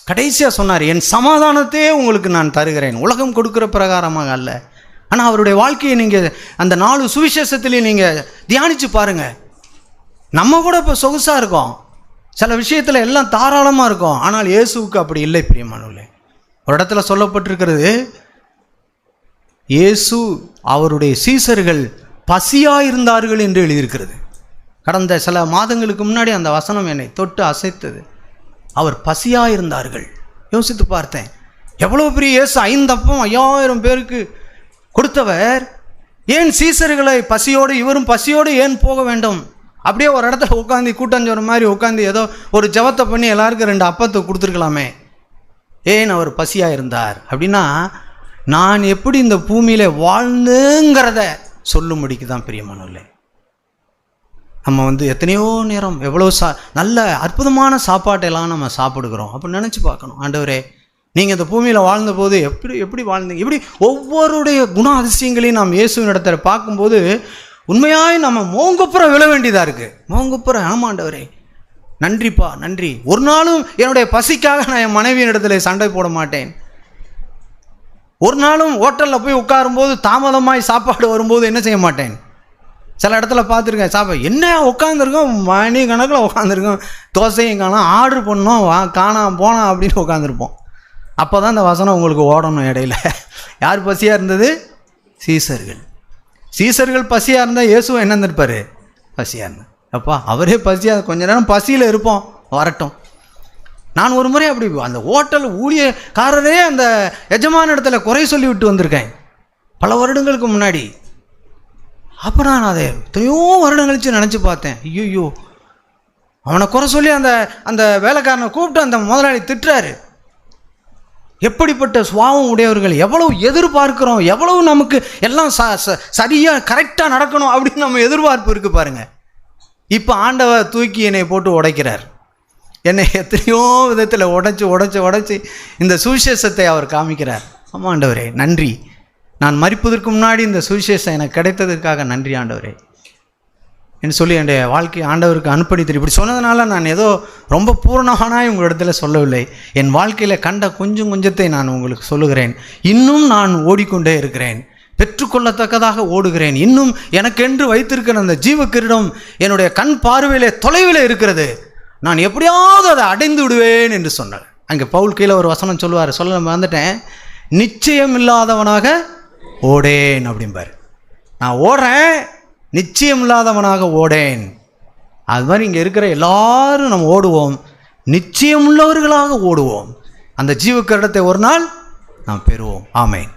Speaker 1: கடைசியாக சொன்னார், என் சமாதானத்தையே உங்களுக்கு நான் தருகிறேன், உலகம் கொடுக்குற பிரகாரமாக அல்ல. ஆனால் அவருடைய வாழ்க்கையை நீங்கள் அந்த 4 சுவிசேஷத்திலே நீங்கள் தியானித்து பாருங்கள். நம்ம கூட இப்போ சொகுசாக இருக்கோம், சில விஷயத்தில் எல்லாம் தாராளமாக இருக்கும். ஆனால் இயேசுவுக்கு அப்படி இல்லை. பிரியமானவர்களே, ஒரு இடத்துல சொல்லப்பட்டிருக்கிறது, இயேசு அவருடைய சீசர்கள் பசியாக இருந்தார்கள் என்று எழுதியிருக்கிறது. கடந்த சில மாதங்களுக்கு முன்னாடி அந்த வசனம் என்னை தொட்டு அசைத்தது. அவர் பசியாக இருந்தார்கள். யோசித்து பார்த்தேன், எவ்வளோ பெரிய இயேசு 5 அப்பம் 5000 பேருக்கு கொடுத்தவர் ஏன் சீசர்களை பசியோடு, இவரும் பசியோடு ஏன் போக வேண்டும்? அப்படியே ஒரு இடத்துல உட்காந்து கூட்டஞ்சோற மாதிரி உட்காந்து ஏதோ ஒரு ஜபத்தை பண்ணி எல்லாருக்கும் 2 அப்பத்தை கொடுத்துருக்கலாமே. ஏன் அவர் பசியாக இருந்தார் அப்படின்னா, நான் எப்படி இந்த பூமியில் வாழ்ந்துங்கிறத சொல்லும்படிக்கு தான் பிரியமானவர்களே. நம்ம எத்தனையோ நேரம் எவ்வளோ நல்ல அற்புதமான சாப்பாட்டெல்லாம் நம்ம சாப்பிடுகிறோம். அப்போ நினச்சி பார்க்கணும், ஆண்டவரே நீங்கள் இந்த பூமியில் வாழ்ந்தபோது எப்படி வாழ்ந்தீங்க, இப்படி ஒவ்வொருடைய குண அதிசயங்களையும் நாம் இயேசுவின் இடத்துல பார்க்கும்போது உண்மையாய் நம்ம மோங்குப்புற விழ வேண்டியதாக இருக்குது. மோங்குப்புற, ஆமாண்டவரே நன்றிப்பா நன்றி. ஒரு நாளும் என்னுடைய பசிக்காக நான் என் மனைவியின் இடத்துல சண்டை போட மாட்டேன். ஒரு நாளும் ஹோட்டலில் போய் உட்காரும்போது தாமதமாய் சாப்பாடு வரும்போது என்ன செய்ய மாட்டேன். சில இடத்துல பார்த்துருக்கேன், சாப்பாடு என்ன உட்காந்துருக்கோம், மணி கணக்கில் உட்காந்துருக்கோம், தோசையும் காணோம், ஆர்டர் பண்ணோம், காணாம் போனோம் அப்படின்னு உட்காந்துருப்போம். அப்போ தான் இந்த வசனம் உங்களுக்கு ஓடணும். இடையில யார் பசியாக இருந்தது? சீசர்கள் பசியாக இருந்தால் இயேசுவை என்ன இருந்திருப்பார்? பசியாக இருந்தேன். அப்பா அவரே பசியாக, கொஞ்ச நேரம் பசியில் இருப்போம், வரட்டும். நான் ஒரு முறை அப்படி அந்த ஹோட்டல் ஊழியக்காரரே அந்த எஜமான இடத்துல குறை சொல்லி விட்டு வந்திருக்கேன் பல வருடங்களுக்கு முன்னாடி. அப்போ நான் அதை எத்தனையோ வருடம் கழிச்சு நினச்சி பார்த்தேன். ஐயோ, அவனை குறை சொல்லி அந்த வேலைக்காரனை கூப்பிட்டு அந்த முதலாளி திட்டுறாரு. எப்படிப்பட்ட சுபாவம் உடையவர்கள், எவ்வளவு எதிர்பார்க்கிறோம், எவ்வளவு நமக்கு எல்லாம் சரியாக கரெக்டாக நடக்கணும் அப்படின்னு நம்ம எதிர்பார்ப்பு இருக்குது பாருங்க. இப்போ ஆண்டவர் தூக்கி என்னை போட்டு உடைக்கிறார். என்னை எத்தனையோ விதத்தில் உடைச்சி இந்த சுவிசேஷத்தை அவர் காமிக்கிறார். ஆமாம் ஆண்டவரே நன்றி, நான் மரிப்பதற்கு முன்னாடி இந்த சுவிசேஷம் எனக்கு கிடைத்ததற்காக நன்றி ஆண்டவரே என்று சொல்லி என்னுடைய வாழ்க்கை ஆண்டவருக்கு அர்ப்பணித்து இப்படி சொன்னதுனால நான் ஏதோ ரொம்ப பூரணமானாய் உங்களிடத்துல சொல்லவில்லை. என் வாழ்க்கையில் கண்ட கொஞ்சத்தை நான் உங்களுக்கு சொல்லுகிறேன். இன்னும் நான் ஓடிக்கொண்டே இருக்கிறேன், பெற்றுக்கொள்ளத்தக்கதாக ஓடுகிறேன். இன்னும் எனக்கென்று வைத்திருக்கிற அந்த ஜீவக்கிரீடம் என்னுடைய கண் பார்வையிலே தொலைவில் இருக்கிறது. நான் எப்படியாவது அதை அடைந்து விடுவேன் என்று சொன்னார். அங்கே பவுல் கீழே ஒரு வசனம் சொல்ல வந்துட்டேன், நிச்சயம் இல்லாதவனாக ஓடேன் அப்படிம்பார். நான் ஓடுறேன், நிச்சயம் இல்லாதவனாக ஓடேன். அது மாதிரி இங்கே இருக்கிற எல்லாரும் நம்ம ஓடுவோம், நிச்சயம் உள்ளவர்களாக ஓடுவோம். அந்த ஜீவக்கிரீடத்தை ஒரு நாள் நாம் பெறுவோம். ஆமென்.